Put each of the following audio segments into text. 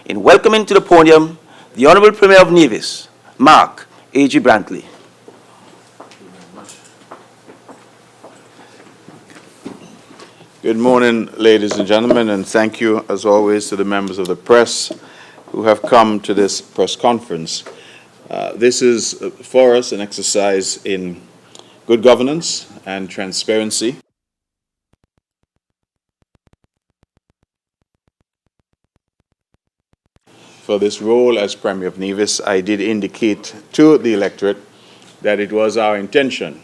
in welcoming to the podium the Honorable Premier of Nevis, Mark A.G. Brantley. Good morning, ladies and gentlemen, and thank you, as always, to the members of the press who have come to this press conference. This is, for us, an exercise in good governance and transparency. For this role as Premier of Nevis, I did indicate to the electorate that it was our intention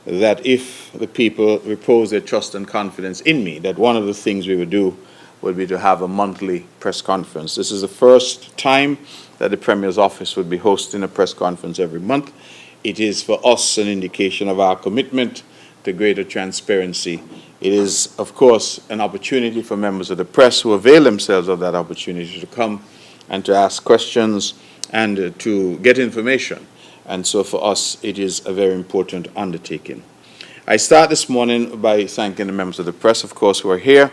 that if the people repose their trust and confidence in me, that one of the things we would do would be to have a monthly press conference. This is the first time that the Premier's office would be hosting a press conference every month. It is for us an indication of our commitment to greater transparency. It is, of course, an opportunity for members of the press who avail themselves of that opportunity to come and to ask questions and to get information. And so for us, it is a very important undertaking. I start this morning by thanking the members of the press, of course, who are here.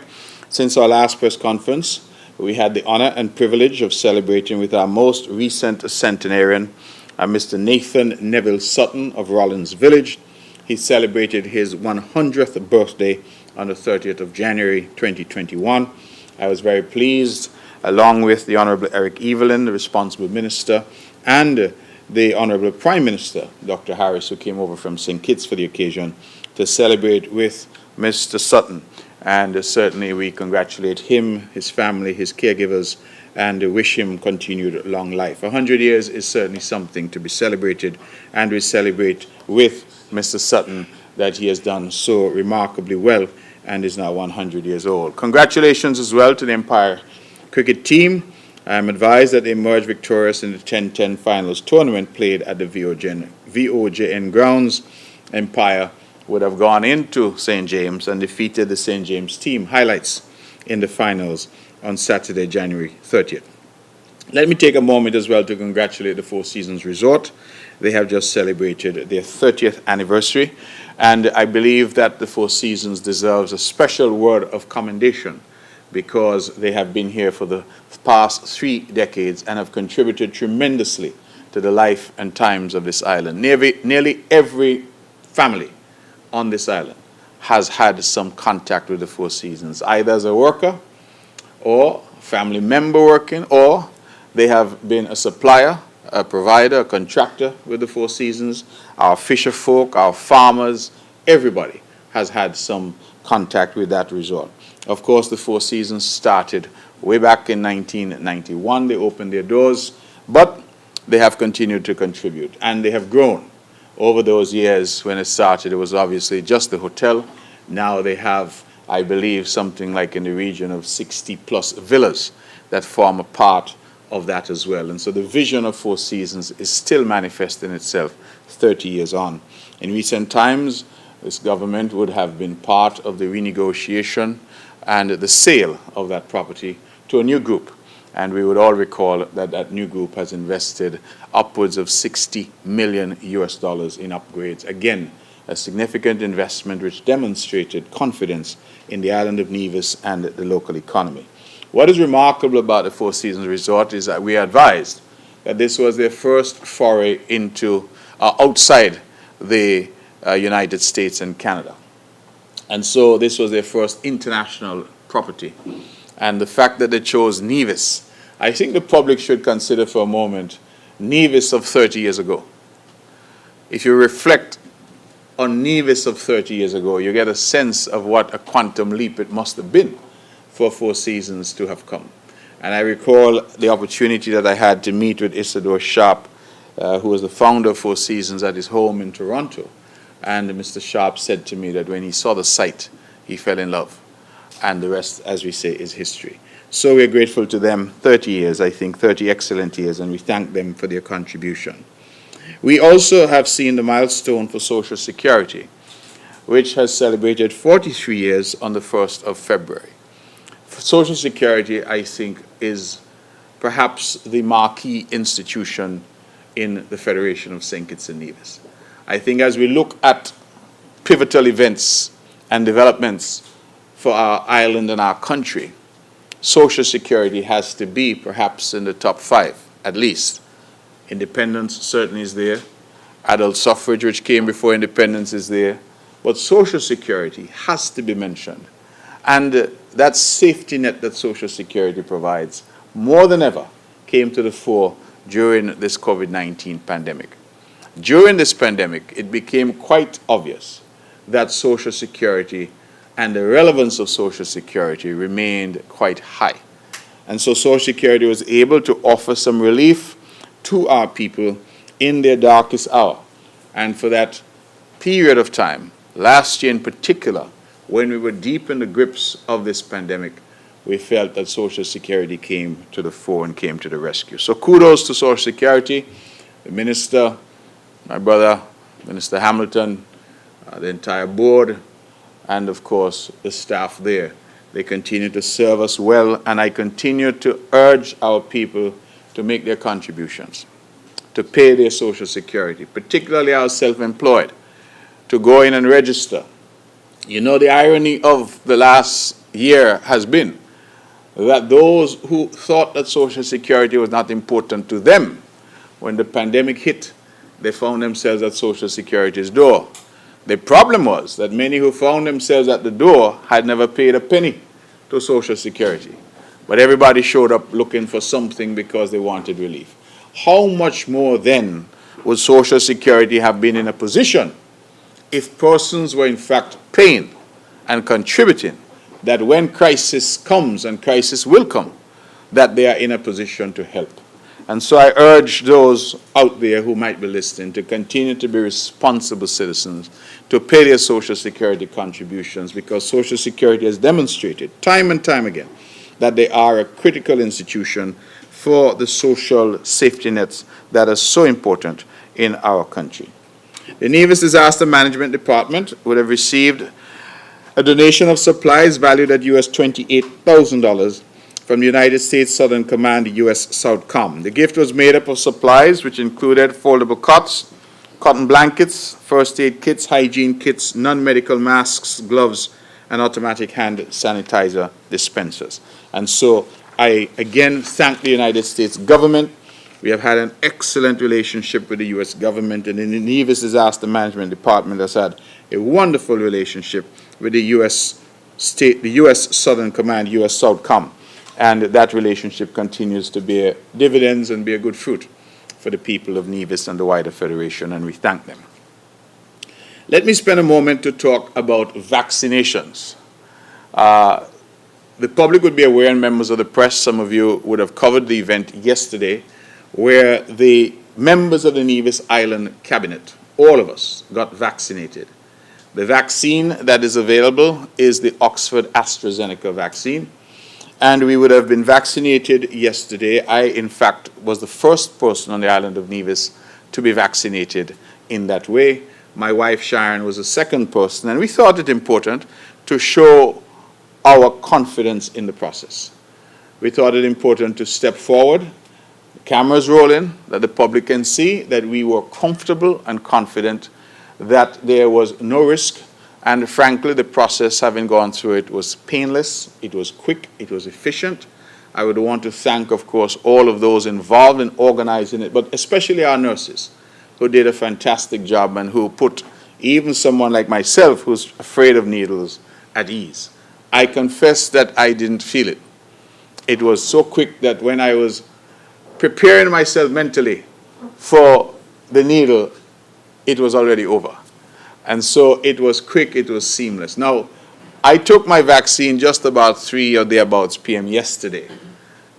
Since our last press conference, we had the honor and privilege of celebrating with our most recent centenarian, Mr. Nathan Neville Sutton of Rollins Village. He celebrated his 100th birthday on the 30th of January 2021. I was very pleased, along with the Honorable Eric Evelyn, the responsible minister, and the Honorable Prime Minister, Dr. Harris, who came over from St. Kitts for the occasion, to celebrate with Mr. Sutton. And certainly we congratulate him, his family, his caregivers, and wish him continued long life. 100 years is certainly something to be celebrated, and we celebrate with Mr. Sutton that he has done so remarkably well and is now 100 years old. Congratulations as well to the Empire cricket team. I am advised that they emerged victorious in the 10-10 finals tournament played at the VOJN grounds. Empire would have gone into St. James and defeated the St. James team. Highlights in the finals on Saturday, January 30th. Let me take a moment as well to congratulate the Four Seasons Resort. They have just celebrated their 30th anniversary, and I believe that the Four Seasons deserves a special word of commendation because they have been here for the past 3 decades and have contributed tremendously to the life and times of this island. Nearly every family on this island has had some contact with the Four Seasons, either as a worker or family member working, or they have been a supplier, a provider, a contractor with the Four Seasons. Our fisher folk, our farmers, everybody has had some contact with that resort. Of course, the Four Seasons started way back in 1991. They opened their doors, but they have continued to contribute, and they have grown. Over those years, when it started, it was obviously just the hotel. Now they have, I believe, something like in the region of 60-plus villas that form a part of that as well. And so the vision of Four Seasons is still manifesting itself 30 years on. In recent times, this government would have been part of the renegotiation and the sale of that property to a new group. And we would all recall that that new group has invested upwards of $60 million in upgrades. Again, a significant investment which demonstrated confidence in the island of Nevis and the local economy. What is remarkable about the Four Seasons Resort is that we are advised that this was their first foray into outside the United States and Canada. And so this was their first international property. And the fact that they chose Nevis, I think the public should consider for a moment Nevis of 30 years ago. If you reflect on Nevis of 30 years ago, you get a sense of what a quantum leap it must have been for Four Seasons to have come. And I recall the opportunity that I had to meet with Isidore Sharp, who was the founder of Four Seasons, at his home in Toronto. And Mr. Sharp said to me that when he saw the site, he fell in love. And the rest, as we say, is history. So we're grateful to them. 30 years, I think, 30 excellent years, and we thank them for their contribution. We also have seen the milestone for Social Security, which has celebrated 43 years on the 1st of February. Social Security, I think, is perhaps the marquee institution in the Federation of St. Kitts and Nevis. I think as we look at pivotal events and developments for our island and our country, Social Security has to be perhaps in the top 5, at least. Independence certainly is there. Adult suffrage, which came before independence, is there. But Social Security has to be mentioned. And that safety net that Social Security provides, more than ever, came to the fore during this COVID-19 pandemic. During this pandemic, it became quite obvious that Social Security and the relevance of Social Security remained quite high. And so Social Security was able to offer some relief to our people in their darkest hour. And for that period of time, last year in particular, when we were deep in the grips of this pandemic, we felt that Social Security came to the fore and came to the rescue. So kudos to Social Security, the Minister, my brother, Minister Hamilton, the entire board, and of course the staff there. They continue to serve us well, and I continue to urge our people to make their contributions, to pay their Social Security, particularly our self-employed, to go in and register. You know, the irony of the last year has been that those who thought that Social Security was not important to them, when the pandemic hit, they found themselves at Social Security's door. The problem was that many who found themselves at the door had never paid a penny to Social Security. But everybody showed up looking for something because they wanted relief. How much more then would Social Security have been in a position if persons were in fact paying and contributing, that when crisis comes, and crisis will come, that they are in a position to help? And so I urge those out there who might be listening to continue to be responsible citizens, to pay their Social Security contributions, because Social Security has demonstrated time and time again that they are a critical institution for the social safety nets that are so important in our country. The Nevis Disaster Management Department would have received a donation of supplies valued at US $28,000 from the United States Southern Command, US SOUTHCOM. The gift was made up of supplies which included foldable cots, cotton blankets, first aid kits, hygiene kits, non-medical masks, gloves, and automatic hand sanitizer dispensers. And so I again thank the United States government. We have had an excellent relationship with the U.S. government, and the Nevis Disaster Management Department has had a wonderful relationship with the U.S. Southern Command, US SOUTHCOM. And that relationship continues to bear dividends and bear good fruit for the people of Nevis and the wider Federation, and we thank them. Let me spend a moment to talk about vaccinations. The public would be aware, and members of the press, some of you would have covered the event yesterday, where the members of the Nevis Island Cabinet, all of us, got vaccinated. The vaccine that is available is the Oxford AstraZeneca vaccine, and we would have been vaccinated yesterday. I, in fact, was the first person on the island of Nevis to be vaccinated in that way. My wife, Sharon, was the second person, and we thought it important to show our confidence in the process. We thought it important to step forward, the cameras rolling, that the public can see that we were comfortable and confident that there was no risk, and frankly, the process, having gone through it, was painless, it was quick, it was efficient. I would want to thank, of course, all of those involved in organizing it, but especially our nurses, who did a fantastic job and who put even someone like myself, who's afraid of needles, at ease. I confess that I didn't feel it. It was so quick that when I was preparing myself mentally for the needle, it was already over. And so it was quick, it was seamless. Now, I took my vaccine just about 3 or thereabouts p.m. yesterday,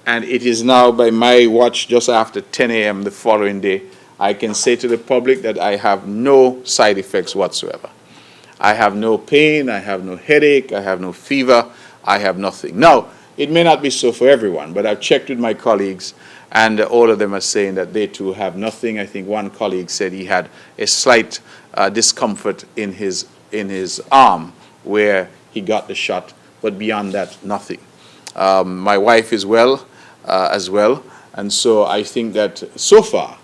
and it is now, by my watch, just after 10 a.m. the following day. I can say to the public that I have no side effects whatsoever. I have no pain, I have no headache, I have no fever, I have nothing. Now, it may not be so for everyone, but I've checked with my colleagues, and all of them are saying that they too have nothing. I think one colleague said he had a slight discomfort in his arm where he got the shot, but beyond that, nothing. My wife is well as well, and so I think that so far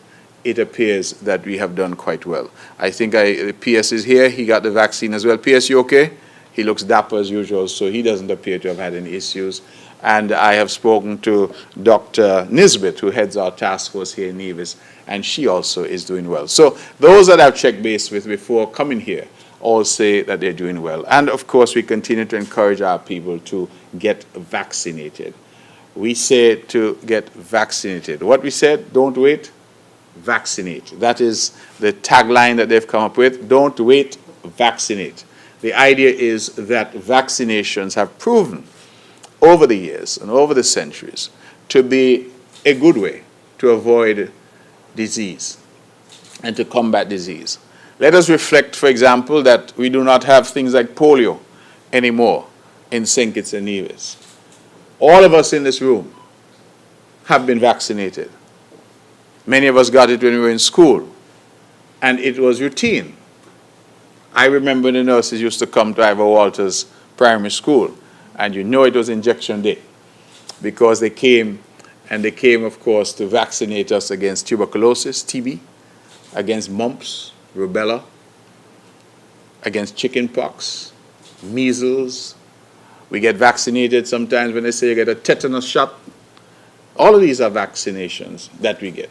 it appears that we have done quite well. I think PS is here, he got the vaccine as well. PS, you okay? He looks dapper as usual, so he doesn't appear to have had any issues. And I have spoken to Dr. Nisbet, who heads our task force here in Nevis, and she also is doing well. So those that I've checked base with before coming here all say that they're doing well. And of course, we continue to encourage our people to get vaccinated. We say to get vaccinated. What we said, don't wait, vaccinate. That is the tagline that they've come up with. Don't wait, vaccinate. The idea is that vaccinations have proven over the years and over the centuries to be a good way to avoid disease and to combat disease. Let us reflect, for example, that we do not have things like polio anymore in St. Kitts and Nevis. All of us in this room have been vaccinated. Many of us got it when we were in school, and it was routine. I remember the nurses used to come to Ivor Walters Primary School, and you know it was injection day, because they came, of course, to vaccinate us against tuberculosis, TB, against mumps, rubella, against chickenpox, measles. We get vaccinated sometimes when they say you get a tetanus shot. All of these are vaccinations that we get.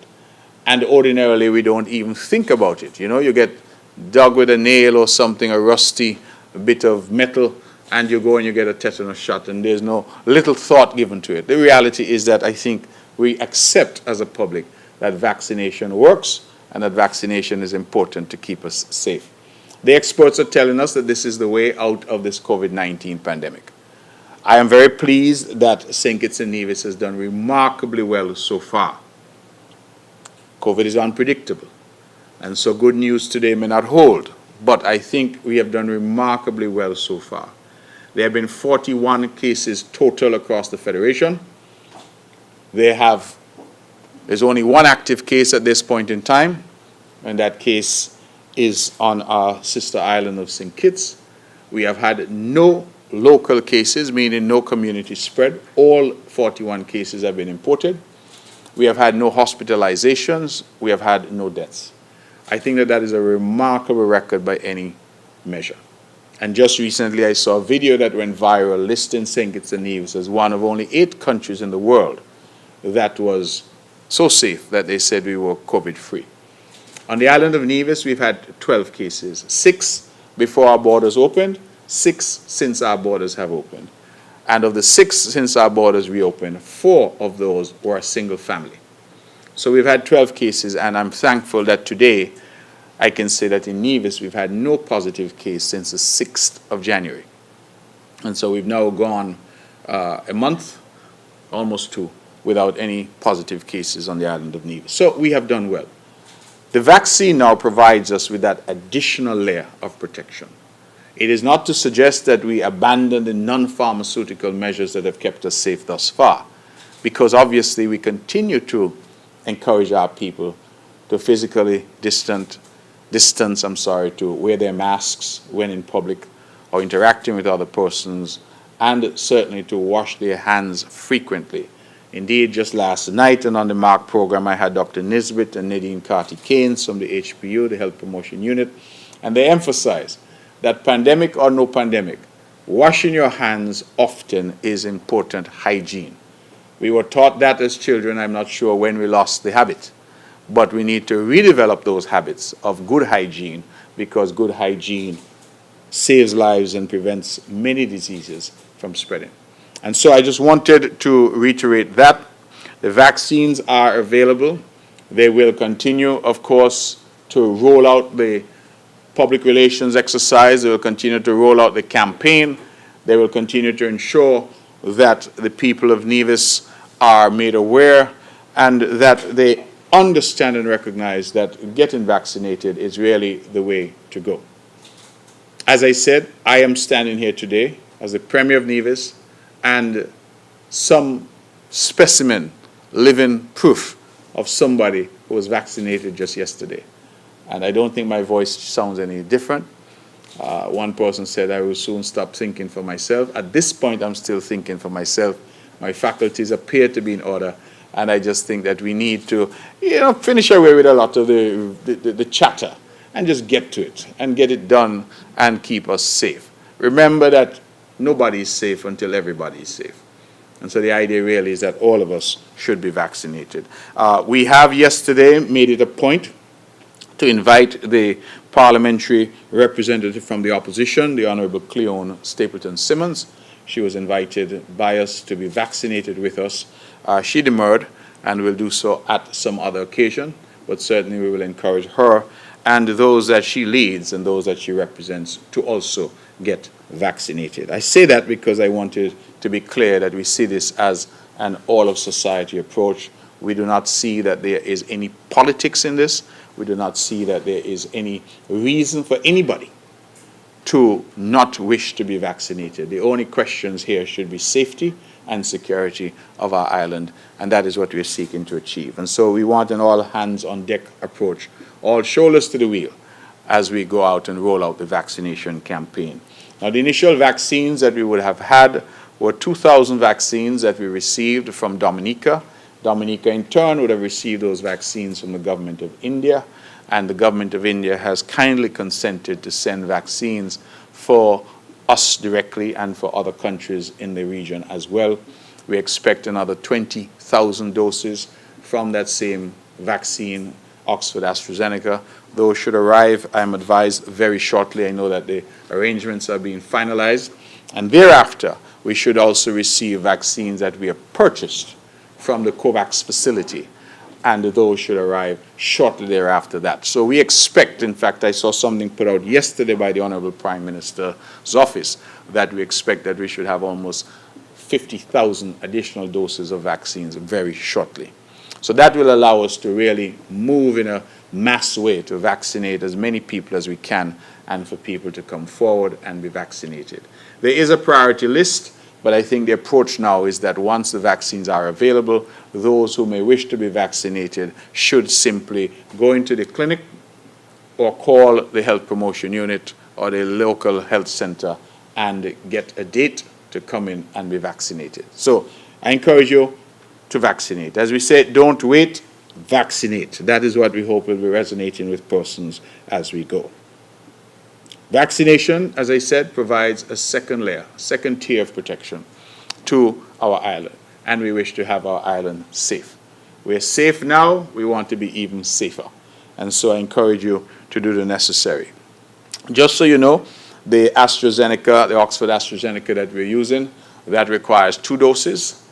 And ordinarily, we don't even think about it. You know, you get dug with a nail or something, a rusty bit of metal, and you go and you get a tetanus shot, and there's no little thought given to it. The reality is that I think we accept as a public that vaccination works and that vaccination is important to keep us safe. The experts are telling us that this is the way out of this COVID-19 pandemic. I am very pleased that St. Kitts and Nevis has done remarkably well so far. COVID is unpredictable, and so good news today may not hold, but I think we have done remarkably well so far. There have been 41 cases total across the Federation. There's only one active case at this point in time, and that case is on our sister island of St. Kitts. We have had no local cases, meaning no community spread. All 41 cases have been imported. We have had no hospitalizations. We have had no deaths. I think that is a remarkable record by any measure. And just recently I saw a video that went viral listing St. Kitts and Nevis as one of only 8 countries in the world that was so safe that they said we were COVID-free. On the island of Nevis, we've had 12 cases, 6 before our borders opened, 6 since our borders have opened. And of the 6 since our borders reopened, 4 of those were a single family. So we've had 12 cases, and I'm thankful that today I can say that in Nevis we've had no positive case since the 6th of January. And so we've now gone a month, almost 2, without any positive cases on the island of Nevis. So we have done well. The vaccine now provides us with that additional layer of protection. It is not to suggest that we abandon the non-pharmaceutical measures that have kept us safe thus far, because obviously we continue to encourage our people to physically distance, to wear their masks when in public or interacting with other persons, and certainly to wash their hands frequently. Indeed, just last night and on the MARC program, I had Dr. Nisbet and Nadine Carty-Keynes from the HPU, the Health Promotion Unit, and they emphasized that pandemic or no pandemic, washing your hands often is important hygiene. We were taught that as children. I'm not sure when we lost the habit, but we need to redevelop those habits of good hygiene, because good hygiene saves lives and prevents many diseases from spreading. And so I just wanted to reiterate that the vaccines are available. They will continue, of course, to roll out the public relations exercise. They will continue to roll out the campaign. They will continue to ensure that the people of Nevis are made aware and that they understand and recognize that getting vaccinated is really the way to go. As I said, I am standing here today as the Premier of Nevis and some specimen, living proof of somebody who was vaccinated just yesterday. And I don't think my voice sounds any different. One person said I will soon stop thinking for myself. At this point, I'm still thinking for myself. My faculties appear to be in order, and I just think that we need to, finish away with a lot of the chatter and just get to it and get it done and keep us safe. Remember that nobody is safe until everybody is safe. And so the idea really is that all of us should be vaccinated. We have yesterday made it a point to invite the parliamentary representative from the opposition, the Honourable Cleone Stapleton Simmons. She was invited by us to be vaccinated with us. She demurred and will do so at some other occasion, but certainly we will encourage her and those that she leads and those that she represents to also get vaccinated. I say that because I wanted to be clear that we see this as an all-of-society approach. We do not see that there is any politics in this. We do not see that there is any reason for anybody to not wish to be vaccinated. The only questions here should be safety and security of our island, and that is what we are seeking to achieve. And so we want an all-hands-on-deck approach, all shoulders to the wheel, as we go out and roll out the vaccination campaign. Now, the initial vaccines that we would have had were 2,000 vaccines that we received from Dominica. Dominica, in turn, would have received those vaccines from the government of India, and the government of India has kindly consented to send vaccines for us directly and for other countries in the region as well. We expect another 20,000 doses from that same vaccine, Oxford AstraZeneca. Those should arrive, I'm advised, very shortly. I know that the arrangements are being finalized. And thereafter, we should also receive vaccines that we have purchased from the COVAX facility, and those should arrive shortly thereafter that. So we expect, in fact, I saw something put out yesterday by the Honourable Prime Minister's office, that we expect that we should have almost 50,000 additional doses of vaccines very shortly. So that will allow us to really move in a mass way to vaccinate as many people as we can and for people to come forward and be vaccinated. There is a priority list, but I think the approach now is that once the vaccines are available, those who may wish to be vaccinated should simply go into the clinic or call the health promotion unit or the local health center and get a date to come in and be vaccinated. So I encourage you to vaccinate. As we say, don't wait, vaccinate. That is what we hope will be resonating with persons as we go. Vaccination, as I said, provides a second layer, second tier of protection to our island, and we wish to have our island safe. We're safe now, we want to be even safer, and so I encourage you to do the necessary. Just so you know, the AstraZeneca, the Oxford AstraZeneca that we're using, that requires 2 doses,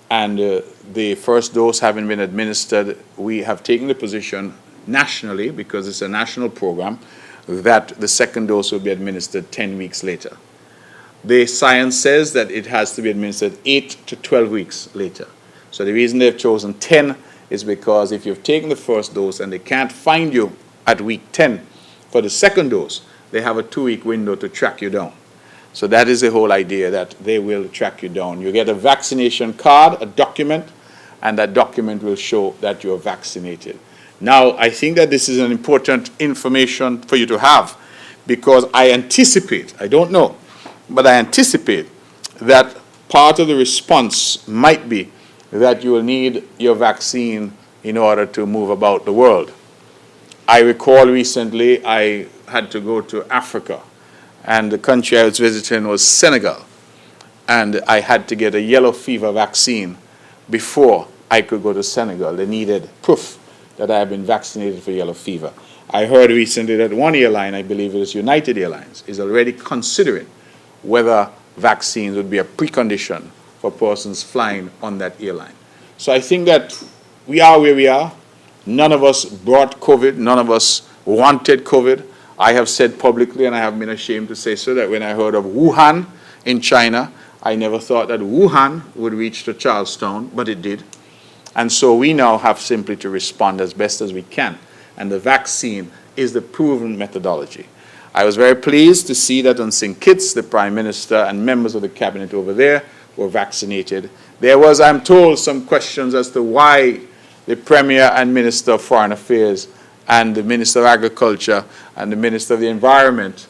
and the first dose having been administered, we have taken the position nationally, because it's a national program, that the second dose will be administered 10 weeks later. The science says that it has to be administered 8 to 12 weeks later. So the reason they've chosen 10 is because if you've taken the first dose and they can't find you at week 10 for the second dose, they have a 2-week window to track you down. So that is the whole idea, that they will track you down. You get a vaccination card, a document, and that document will show that you're vaccinated. Now, I think that this is an important information for you to have, because I anticipate, I don't know, but I anticipate that part of the response might be that you will need your vaccine in order to move about the world. I recall recently I had to go to Africa, and the country I was visiting was Senegal, and I had to get a yellow fever vaccine before I could go to Senegal. They needed proof that I have been vaccinated for yellow fever. I heard recently that one airline, I believe it is United Airlines, is already considering whether vaccines would be a precondition for persons flying on that airline. So I think that we are where we are. None of us brought COVID. None of us wanted COVID. I have said publicly, and I have been ashamed to say so, that when I heard of Wuhan in China, I never thought that Wuhan would reach to Charlestown, but it did. And so we now have simply to respond as best as we can. And the vaccine is the proven methodology. I was very pleased to see that on St. Kitts, the Prime Minister and members of the Cabinet over there were vaccinated. There was, I'm told, some questions as to why the Premier and Minister of Foreign Affairs and the Minister of Agriculture and the Minister of the Environment,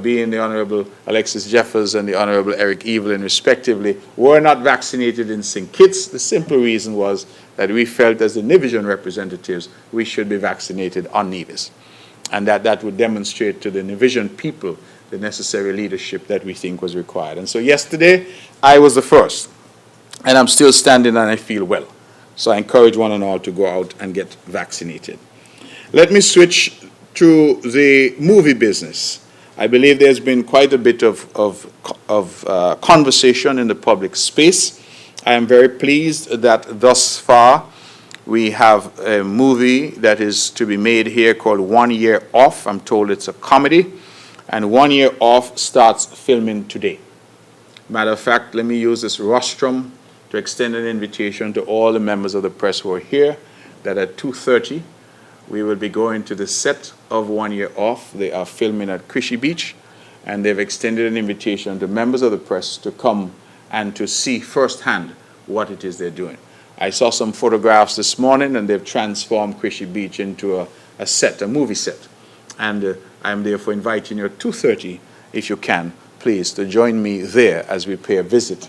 being the Honourable Alexis Jeffers and the Honourable Eric Evelyn, respectively, were not vaccinated in St. Kitts. The simple reason was that we felt as the Nivision representatives we should be vaccinated on Nevis, and that would demonstrate to the Nivision people the necessary leadership that we think was required. And so yesterday, I was the first and I'm still standing and I feel well. So I encourage one and all to go out and get vaccinated. Let me switch to the movie business. I believe there's been quite a bit of conversation in the public space. I am very pleased that thus far we have a movie that is to be made here called 1 Year Off. I'm told it's a comedy, and 1 Year Off starts filming today. Matter of fact, let me use this rostrum to extend an invitation to all the members of the press who are here that at 2:30 we will be going to the set of 1 Year Off. They are filming at Crishy Beach, and they've extended an invitation to members of the press to come and to see firsthand what it is they're doing. I saw some photographs this morning, and they've transformed Crishy Beach into a set, a movie set. And I'm therefore inviting you at 2:30, if you can, please, to join me there as we pay a visit,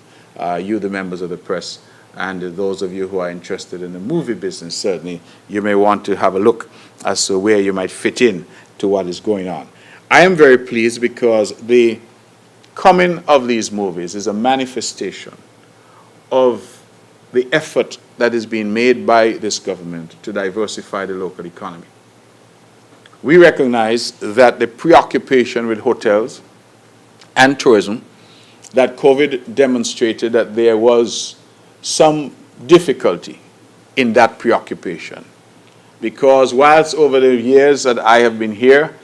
you, the members of the press, and those of you who are interested in the movie business. Certainly, you may want to have a look as to where you might fit in to what is going on. I am very pleased because the coming of these movies is a manifestation of the effort that is being made by this government to diversify the local economy. We recognize that the preoccupation with hotels and tourism, that COVID demonstrated that there was some difficulty in that preoccupation. Because whilst over the years that I have been here,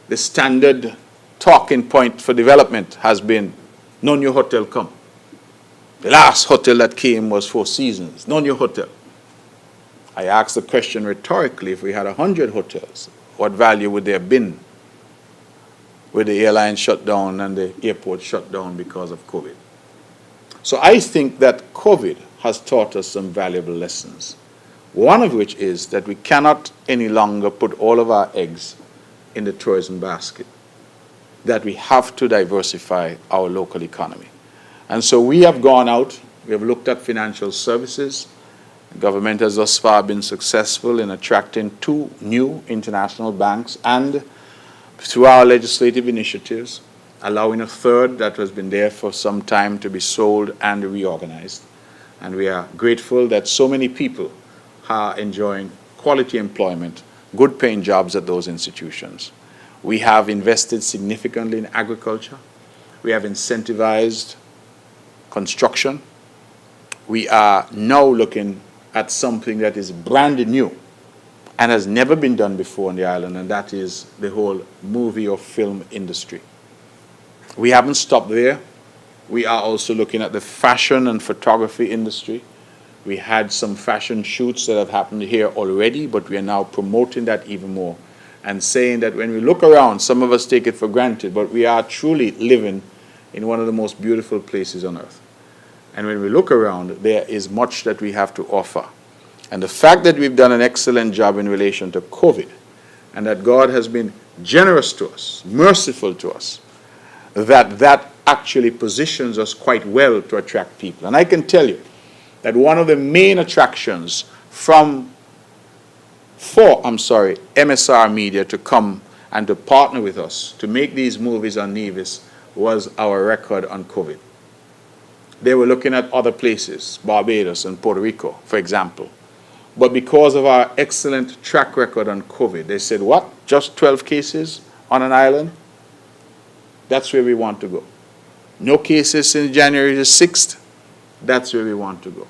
the standard talking point for development has been, no new hotel come. The last hotel that came was Four Seasons, no new hotel. I asked the question rhetorically, if we had 100 hotels, what value would there have been with the airline shut down and the airport shut down because of COVID? So I think that COVID has taught us some valuable lessons. One of which is that we cannot any longer put all of our eggs in the tourism basket, that we have to diversify our local economy. And so we have gone out, we have looked at financial services. The government has thus far been successful in attracting 2 new international banks, and through our legislative initiatives, allowing a third that has been there for some time to be sold and reorganized. And we are grateful that so many people are enjoying quality employment, good paying jobs at those institutions. We have invested significantly in agriculture. We have incentivized construction. We are now looking at something that is brand new and has never been done before on the island, and that is the whole movie or film industry. We haven't stopped there. We are also looking at the fashion and photography industry. We had some fashion shoots that have happened here already, but we are now promoting that even more and saying that when we look around, some of us take it for granted, but we are truly living in one of the most beautiful places on earth. And when we look around, there is much that we have to offer. And the fact that we've done an excellent job in relation to COVID, and that God has been generous to us, merciful to us, that actually positions us quite well to attract people. And I can tell you that one of the main attractions for MSR Media to come and to partner with us to make these movies on Nevis was our record on COVID. They were looking at other places, Barbados and Puerto Rico, for example. But because of our excellent track record on COVID, they said, what? Just 12 cases on an island? That's where we want to go. No cases since January the 6th? That's where we want to go.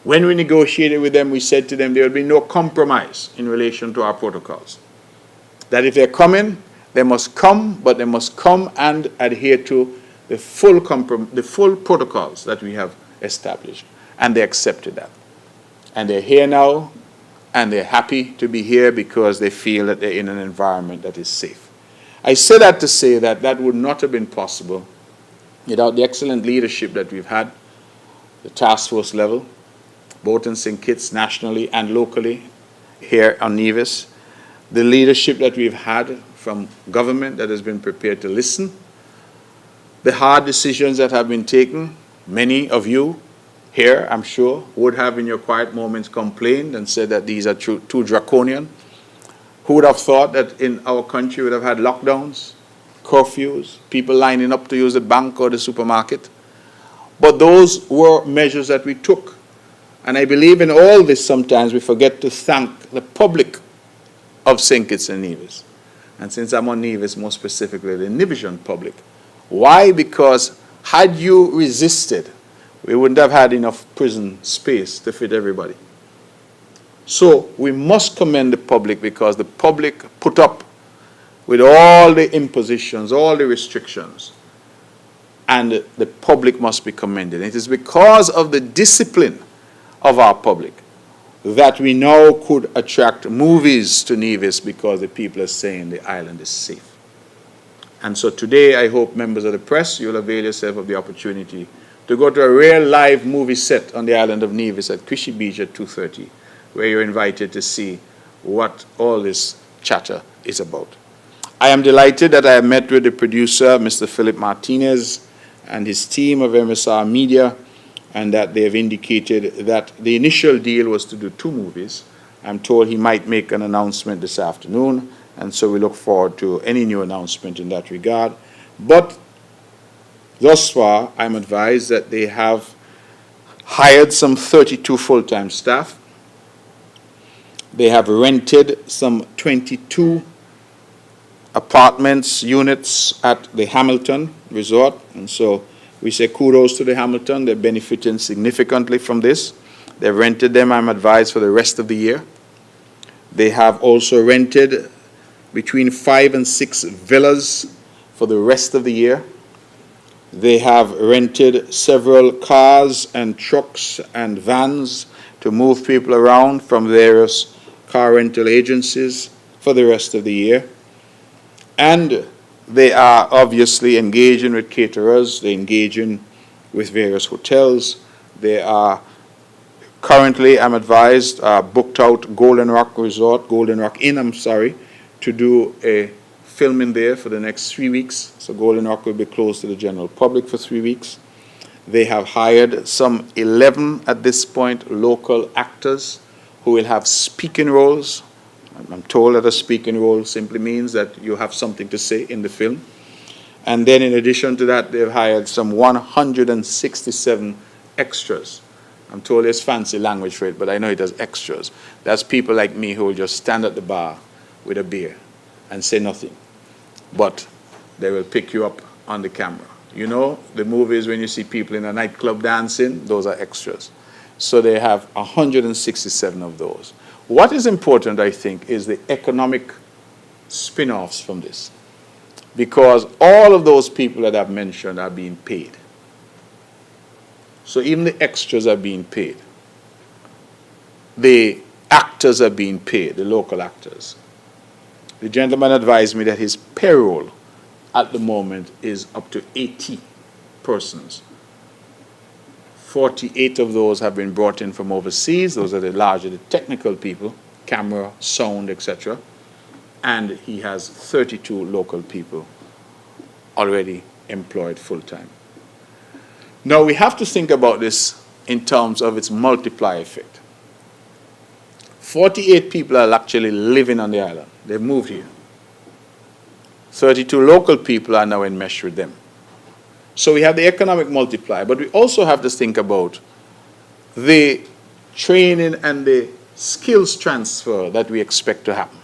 When we negotiated with them, we said to them there will be no compromise in relation to our protocols. That if they're coming, they must come, but they must come and adhere to the full protocols that we have established. And they accepted that. And they're here now, and they're happy to be here because they feel that they're in an environment that is safe. I say that to say that that would not have been possible without the excellent leadership that we've had, the task force level, both in St. Kitts nationally and locally here on Nevis, the leadership that we've had from government that has been prepared to listen, the hard decisions that have been taken. Many of you here, I'm sure, would have in your quiet moments complained and said that these are too draconian. Who would have thought that in our country we would have had lockdowns, curfews, people lining up to use the bank or the supermarket? But those were measures that we took. And I believe in all this sometimes we forget to thank the public of St. Kitts and Nevis. And since I'm on Nevis, more specifically the Nevisian public. Why? Because had you resisted, we wouldn't have had enough prison space to fit everybody. So we must commend the public because the public put up with all the impositions, all the restrictions. And the public must be commended. It is because of the discipline of our public that we now could attract movies to Nevis because the people are saying the island is safe. And so today I hope members of the press, you'll avail yourself of the opportunity to go to a real live movie set on the island of Nevis at Cushy Beach at 2:30, where you're invited to see what all this chatter is about. I am delighted that I have met with the producer, Mr. Philip Martinez, and his team of MSR Media, and that they have indicated that the initial deal was to do 2 movies. I'm told he might make an announcement this afternoon, and so we look forward to any new announcement in that regard. But thus far, I'm advised that they have hired some 32 full-time staff. They have rented some 22 apartments, units at the Hamilton Resort, and so we say kudos to the Hamilton. They're benefiting significantly from this. They've rented them, I'm advised, for the rest of the year. They have also rented between 5 and 6 villas for the rest of the year. They have rented several cars and trucks and vans to move people around from various car rental agencies for the rest of the year. And they are obviously engaging with caterers, they're engaging with various hotels. They are currently, I'm advised, booked out Golden Rock Inn, to do a filming there for the next 3 weeks. So Golden Rock will be closed to the general public for 3 weeks. They have hired some 11 at this point local actors who will have speaking roles. I'm told that a speaking role simply means that you have something to say in the film. And then in addition to that, they've hired some 167 extras. I'm told there's fancy language for it, but I know it has extras. That's people like me who will just stand at the bar with a beer and say nothing. But they will pick you up on the camera. You know, the movies when you see people in a nightclub dancing, those are extras. So they have 167 of those. What is important, I think, is the economic spin-offs from this. Because all of those people that I've mentioned are being paid. So even the extras are being paid. The actors are being paid, the local actors. The gentleman advised me that his payroll at the moment is up to 80 persons. 48 of those have been brought in from overseas. Those are the technical people, camera, sound, etc. And he has 32 local people already employed full-time. Now, we have to think about this in terms of its multiplier effect. 48 people are actually living on the island. They've moved here. 32 local people are now enmeshed with them. So we have the economic multiplier, but we also have to think about the training and the skills transfer that we expect to happen.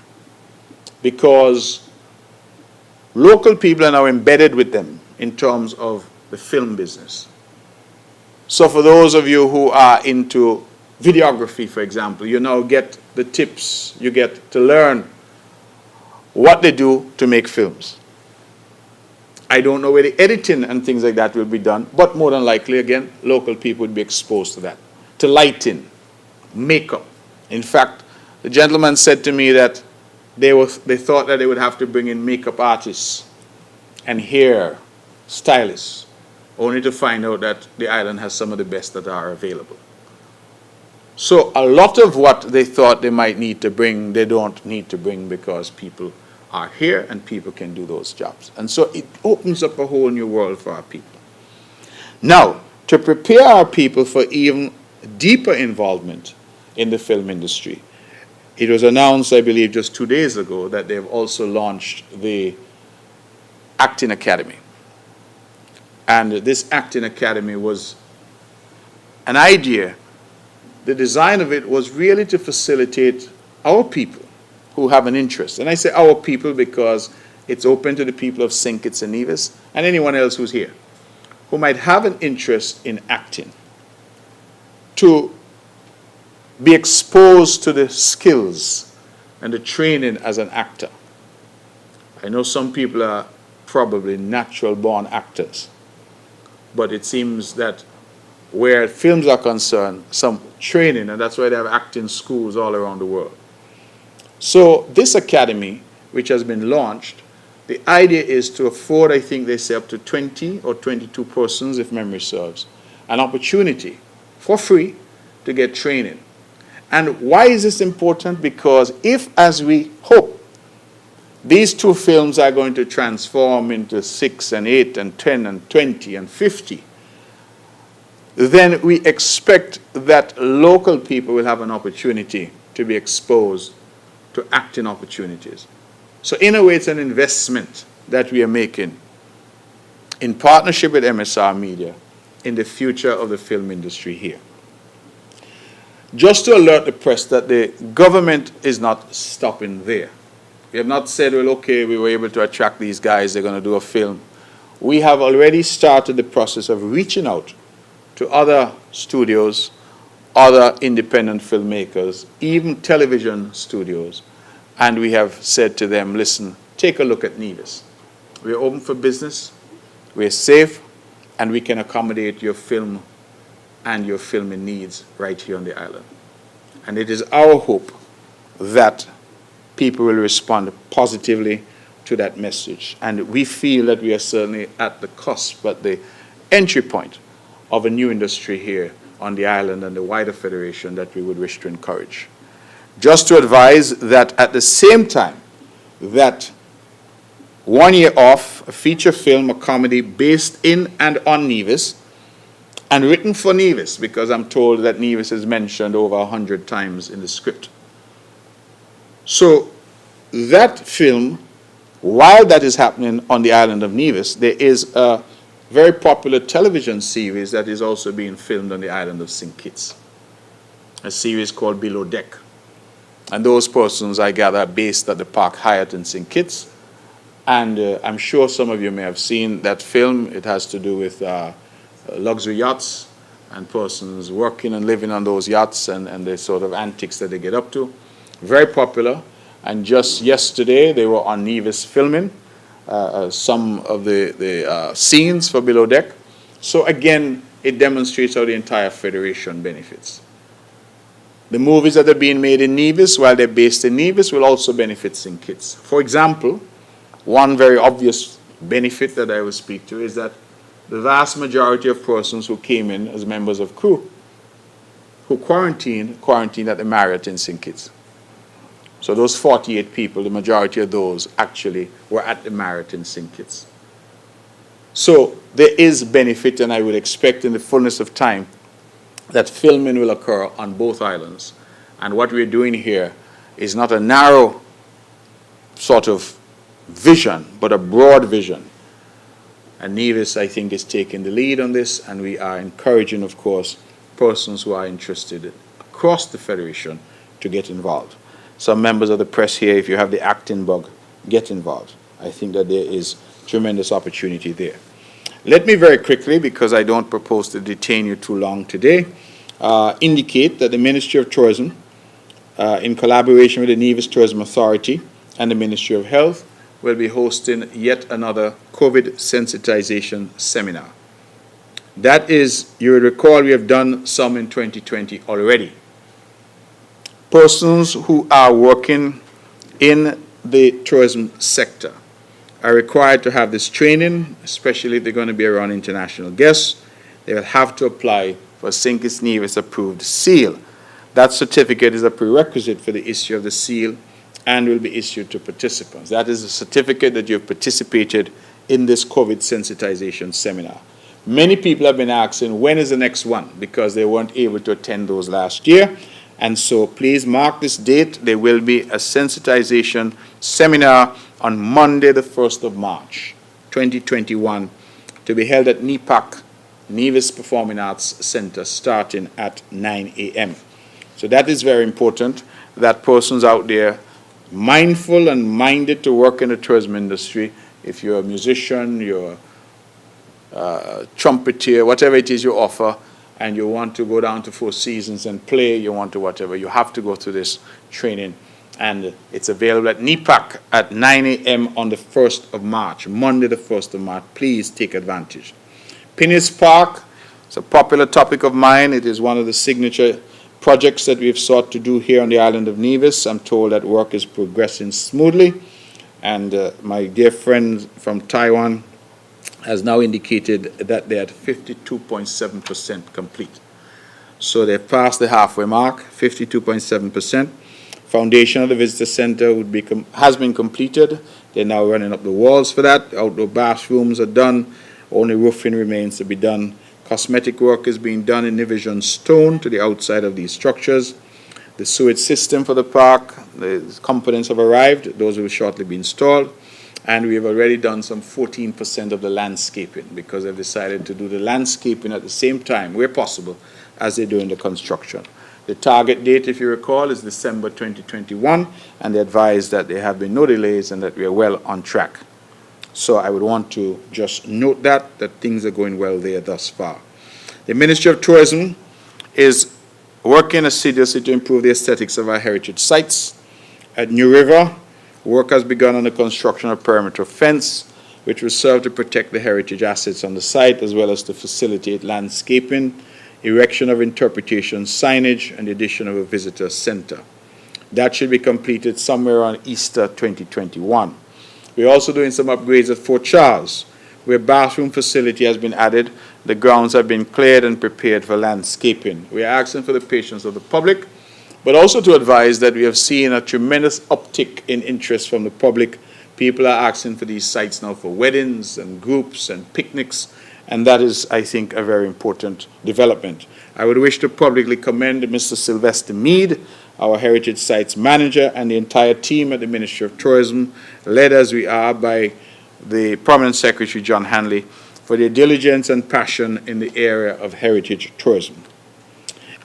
Because local people are now embedded with them in terms of the film business. So for those of you who are into videography, for example, you now get the tips, you get to learn what they do to make films. I don't know where the editing and things like that will be done, but more than likely, again, local people would be exposed to that. To lighting, makeup. In fact, the gentleman said to me that they thought that they would have to bring in makeup artists and hair stylists, only to find out that the island has some of the best that are available. So a lot of what they thought they might need to bring, they don't need to bring because people are here and people can do those jobs. And so it opens up a whole new world for our people. Now, to prepare our people for even deeper involvement in the film industry, it was announced, I believe, just 2 days ago that they've also launched the Acting Academy. And this Acting Academy was an idea, the design of it was really to facilitate our people who have an interest. And I say our people because it's open to the people of St. Kitts and Nevis and anyone else who's here, who might have an interest in acting, to be exposed to the skills and the training as an actor. I know some people are probably natural-born actors, but it seems that where films are concerned, some training, and that's why they have acting schools all around the world. So this academy, which has been launched, the idea is to afford, I think they say, up to 20 or 22 persons, if memory serves, an opportunity for free to get training. And why is this important? Because if, as we hope, these two films are going to transform into 6 and 8 and 10 and 20 and 50, then we expect that local people will have an opportunity to be exposed to acting opportunities. So in a way, it's an investment that we are making in partnership with MSR Media in the future of the film industry here. Just to alert the press that the government is not stopping there. We have not said, well, okay, we were able to attract these guys, they're going to do a film. We have already started the process of reaching out to other studios, other independent filmmakers, even television studios, and we have said to them, listen, take a look at Nevis. We're open for business, we're safe, and we can accommodate your film and your filming needs right here on the island. And it is our hope that people will respond positively to that message. And we feel that we are certainly at the cusp, at the entry point of a new industry here on the island and the wider federation that we would wish to encourage. Just to advise that at the same time that 1 year off, a feature film, a comedy based in and on Nevis, and written for Nevis, because I'm told that Nevis is mentioned over 100 times in the script. So that film, while that is happening on the island of Nevis, there is a very popular television series that is also being filmed on the island of St. Kitts, a series called Below Deck. And those persons, I gather, are based at the Park Hyatt in St. Kitts. And I'm sure some of you may have seen that film. It has to do with luxury yachts and persons working and living on those yachts and the sort of antics that they get up to. Very popular. And just yesterday, they were on Nevis filming some of the scenes for Below Deck. So again, it demonstrates how the entire federation benefits. The movies that are being made in Nevis, while they're based in Nevis, will also benefit St. Kitts. For example, one very obvious benefit that I will speak to is that the vast majority of persons who came in as members of crew who quarantined at the Marriott in St. Kitts. So those 48 people, the majority of those actually were at the Marriott in St. Kitts. So there is benefit, and I would expect in the fullness of time that filming will occur on both islands. And what we're doing here is not a narrow sort of vision, but a broad vision. And Nevis, I think, is taking the lead on this, and we are encouraging, of course, persons who are interested across the Federation to get involved. Some members of the press here, if you have the acting bug, get involved. I think that there is tremendous opportunity there. Let me very quickly, because I don't propose to detain you too long today, indicate that the Ministry of Tourism, in collaboration with the Nevis Tourism Authority and the Ministry of Health, will be hosting yet another COVID sensitization seminar. That is, you will recall we have done some in 2020 already. Persons who are working in the tourism sector are required to have this training, especially if they're going to be around international guests. They will have to apply for St. Kitts Nevis approved seal. That certificate is a prerequisite for the issue of the seal and will be issued to participants. That is a certificate that you've participated in this COVID sensitization seminar. Many people have been asking, when is the next one? Because they weren't able to attend those last year. And so please mark this date. There will be a sensitization seminar on Monday, the 1st of March, 2021, to be held at NEPAC Nevis Performing Arts Center starting at 9 a.m. So that is very important, that persons out there mindful and minded to work in the tourism industry, if you're a musician, you're a trumpeter, whatever it is you offer, and you want to go down to Four Seasons and play, you want to whatever, you have to go through this training. And it's available at NEPAC at 9 a.m. on the 1st of March, Monday the 1st of March. Please take advantage. Pinnis Park, it's a popular topic of mine. It is one of the signature projects that we've sought to do here on the island of Nevis. I'm told that work is progressing smoothly. And my dear friend from Taiwan has now indicated that they're at 52.7% complete. So they've passed the halfway mark, 52.7%. Foundation of the visitor center has been completed. They're now running up the walls for that. Outdoor bathrooms are done. Only roofing remains to be done. Cosmetic work is being done in Nivision stone to the outside of these structures. The sewage system for the park, the components have arrived. Those will shortly be installed. And we have already done some 14% of the landscaping because they've decided to do the landscaping at the same time, where possible, as they're doing the construction. The target date, if you recall, is December 2021, and they advise that there have been no delays and that we are well on track. So I would want to just note that things are going well there thus far. The Ministry of Tourism is working assiduously to improve the aesthetics of our heritage sites. At New River, work has begun on the construction of a perimeter fence, which will serve to protect the heritage assets on the site, as well as to facilitate landscaping, erection of interpretation signage, and the addition of a visitor center. That should be completed somewhere around Easter 2021. We're also doing some upgrades at Fort Charles, where bathroom facility has been added. The grounds have been cleared and prepared for landscaping. We are asking for the patience of the public, but also to advise that we have seen a tremendous uptick in interest from the public. People are asking for these sites now for weddings and groups and picnics, and that is, I think, a very important development. I would wish to publicly commend Mr. Sylvester Mead, our Heritage Sites Manager, and the entire team at the Ministry of Tourism, led as we are by the Prominent Secretary, John Hanley, for their diligence and passion in the area of heritage tourism.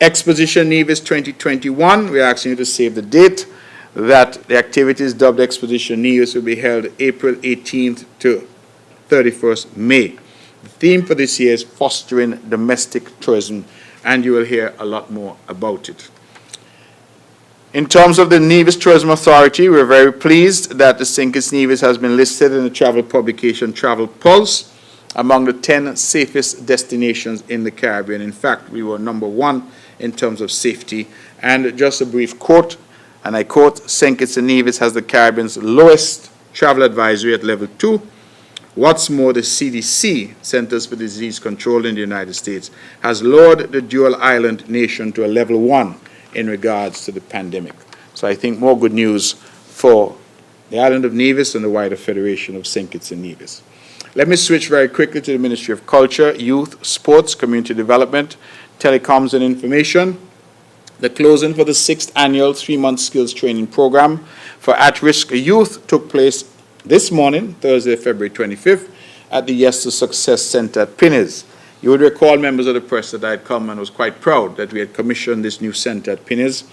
Exposition Nevis 2021, we're asking you to save the date, that the activities dubbed Exposition Nevis will be held April 18th to 31st May. The theme for this year is fostering domestic tourism, and you will hear a lot more about it. In terms of the Nevis Tourism Authority, we're very pleased that the St. Kitts Nevis has been listed in the travel publication Travel Pulse among the 10 safest destinations in the Caribbean. In fact, we were number 1 in terms of safety. And just a brief quote, and I quote, St. Kitts and Nevis has the Caribbean's lowest travel advisory at level 2. What's more, the CDC, Centers for Disease Control in the United States, has lowered the dual island nation to a level 1 in regards to the pandemic. So I think more good news for the island of Nevis and the wider Federation of St. Kitts and Nevis. Let me switch very quickly to the Ministry of Culture, Youth, Sports, Community Development, Telecoms and Information. The closing for the 6th annual 3-month skills training program for at-risk youth took place this morning, Thursday, February 25th, at the Yes to Success Center at Pinnis. You would recall, members of the press, that I had come and was quite proud that we had commissioned this new center at Pinnis.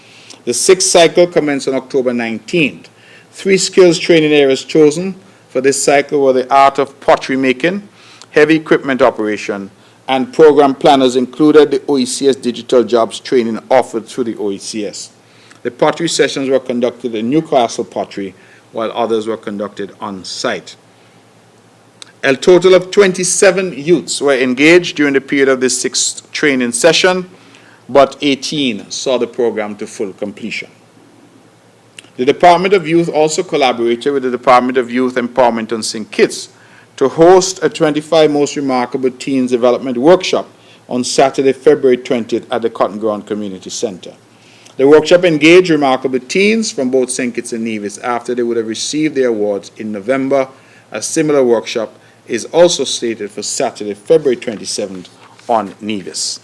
The 6th cycle commenced on October 19th. 3 skills training areas chosen for this cycle were the art of pottery making, heavy equipment operation, and program planners included the OECS digital jobs training offered through the OECS. The pottery sessions were conducted in Newcastle Pottery, while others were conducted on site. A total of 27 youths were engaged during the period of this 6th training session, but 18 saw the program to full completion. The Department of Youth also collaborated with the Department of Youth Empowerment on St. Kitts to host a 25 Most Remarkable Teens Development Workshop on Saturday, February 20th at the Cotton Ground Community Center. The workshop engaged remarkable teens from both St. Kitts and Nevis after they would have received their awards in November. A similar workshop is also slated for Saturday, February 27th on Nevis.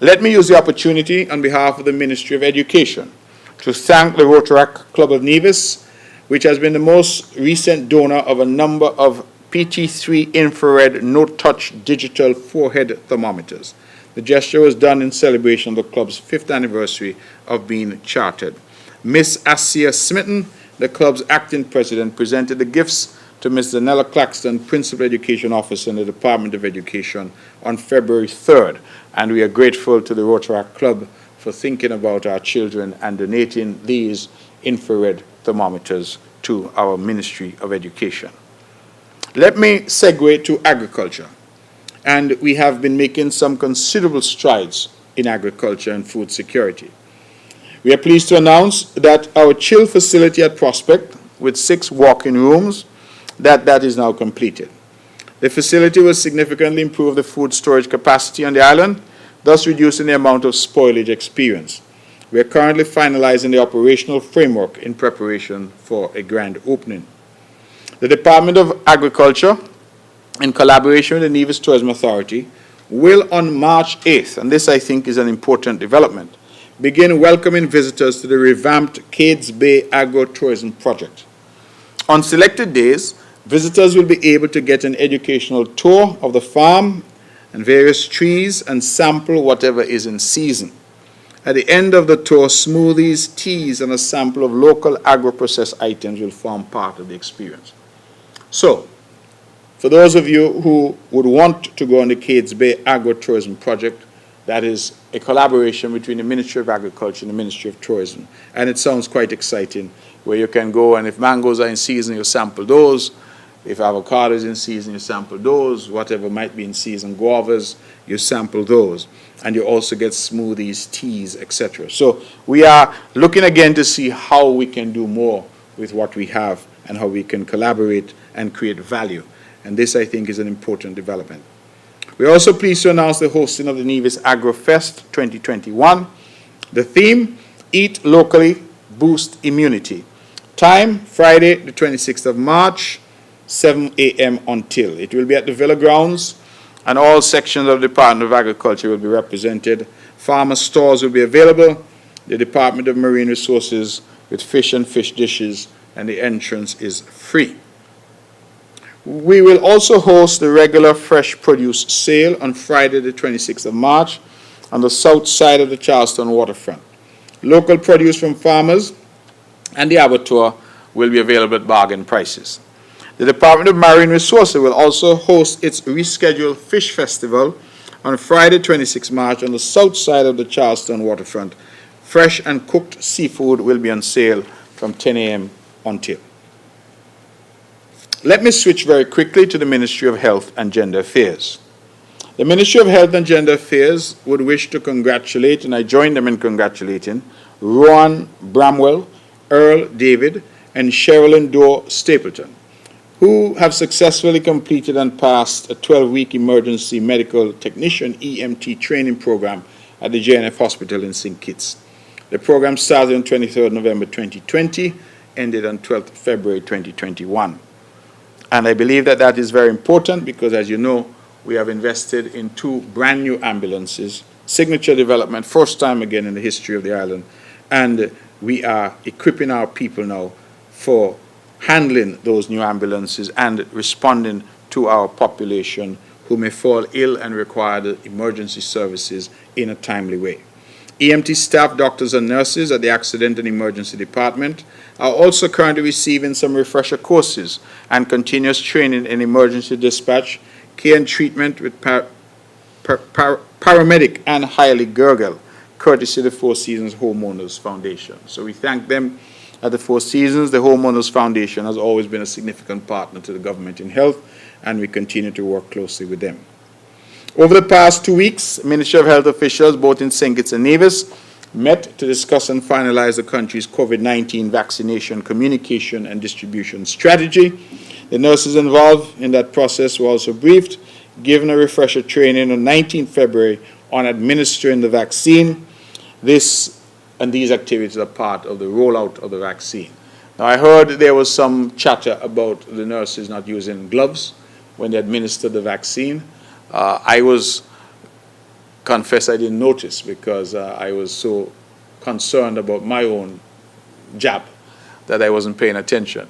Let me use the opportunity on behalf of the Ministry of Education to thank the Rotaract Club of Nevis, which has been the most recent donor of a number of PT3 infrared no-touch digital forehead thermometers. The gesture was done in celebration of the club's 5th anniversary of being chartered. Miss Asia Smitten, the club's acting president, presented the gifts to Ms. Danella Claxton, Principal Education Officer in the Department of Education, on February 3rd. And we are grateful to the Rotaract Club for thinking about our children and donating these infrared thermometers to our Ministry of Education. Let me segue to agriculture. And we have been making some considerable strides in agriculture and food security. We are pleased to announce that our chill facility at Prospect, with 6 walk-in rooms, that is now completed. The facility will significantly improve the food storage capacity on the island, thus reducing the amount of spoilage experienced. We are currently finalizing the operational framework in preparation for a grand opening. The Department of Agriculture, in collaboration with the Nevis Tourism Authority, will on March 8th, and this I think is an important development, begin welcoming visitors to the revamped Cades Bay Agro-Tourism Project. On selected days, visitors will be able to get an educational tour of the farm and various trees and sample whatever is in season. At the end of the tour, smoothies, teas, and a sample of local agro-processed items will form part of the experience. So, for those of you who would want to go on the Cades Bay Agro-Tourism Project, that is a collaboration between the Ministry of Agriculture and the Ministry of Tourism. And it sounds quite exciting, where you can go, and if mangoes are in season, you sample those. If avocado is in season, you sample those. Whatever might be in season, guavas, you sample those. And you also get smoothies, teas, etc. So we are looking again to see how we can do more with what we have and how we can collaborate and create value. And this, I think, is an important development. We're also pleased to announce the hosting of the Nevis Agro Fest 2021. The theme, Eat Locally, Boost Immunity. Time, Friday, the 26th of March, 7 a.m. until. It will be at the Villa Grounds, and all sections of the Department of Agriculture will be represented. Farmer stores will be available. The Department of Marine Resources with fish and fish dishes, and the entrance is free. We will also host the regular fresh produce sale on Friday, the 26th of March, on the south side of the Charleston waterfront. Local produce from farmers and the abattoir will be available at bargain prices. The Department of Marine Resources will also host its rescheduled Fish Festival on Friday, 26 March, on the south side of the Charleston waterfront. Fresh and cooked seafood will be on sale from 10 a.m. until. Let me switch very quickly to the Ministry of Health and Gender Affairs. The Ministry of Health and Gender Affairs would wish to congratulate, and I join them in congratulating, Rowan Bramwell, Earl David, and Sherilyn Doe Stapleton, who have successfully completed and passed a 12-week emergency medical technician EMT training program at the JNF Hospital in St. Kitts. The program started on 23rd November 2020, ended on 12th February 2021. And I believe that that is very important because, as you know, we have invested in 2 brand new ambulances, signature development, first time again in the history of the island, and we are equipping our people now for handling those new ambulances and responding to our population who may fall ill and require the emergency services in a timely way. EMT staff, doctors and nurses at the Accident and Emergency Department are also currently receiving some refresher courses and continuous training in emergency dispatch, care and treatment with paramedic and highly gurgle, courtesy of the Four Seasons Homeowners Foundation. So we thank them at the Four Seasons. The Homeowners Foundation has always been a significant partner to the government in health, and we continue to work closely with them. Over the past 2 weeks, Ministry of Health officials, both in St. Kitts and Nevis, met to discuss and finalize the country's COVID-19 vaccination communication and distribution strategy. The nurses involved in that process were also briefed, given a refresher training on 19 February on administering the vaccine. This and these activities are part of the rollout of the vaccine. Now, I heard there was some chatter about the nurses not using gloves when they administered the vaccine. I confess I didn't notice because I was so concerned about my own jab that I wasn't paying attention.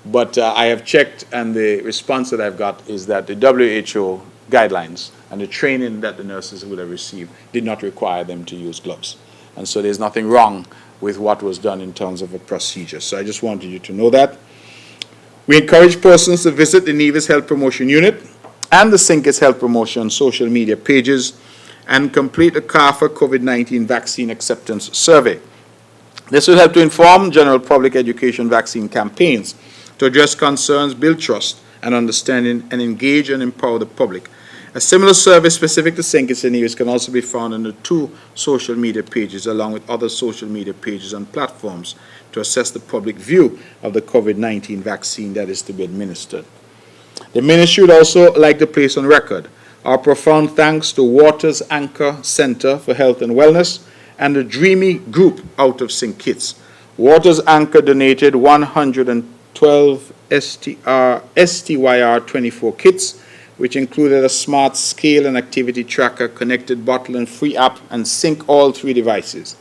But I have checked, and the response that I've got is that the WHO guidelines and the training that the nurses would have received did not require them to use gloves. And so there's nothing wrong with what was done in terms of a procedure. So I just wanted you to know that. We encourage persons to visit the Nevis Health Promotion Unit and the Sinkers Health Promotion social media pages and complete the CARFA COVID-19 vaccine acceptance survey. This will help to inform general public education vaccine campaigns to address concerns, build trust and understanding, and engage and empower the public. A similar survey specific to Sinkers and Nevis can also be found on the 2 social media pages, along with other social media pages and platforms, to assess the public view of the COVID-19 vaccine that is to be administered. The Ministry would also like to place on record our profound thanks to Waters Anchor Center for Health and Wellness and the Dreamy Group out of St. Kitts. Waters Anchor donated 112 STYR24 kits, which included a smart scale and activity tracker, connected bottle and free app, and sync all 3 devices.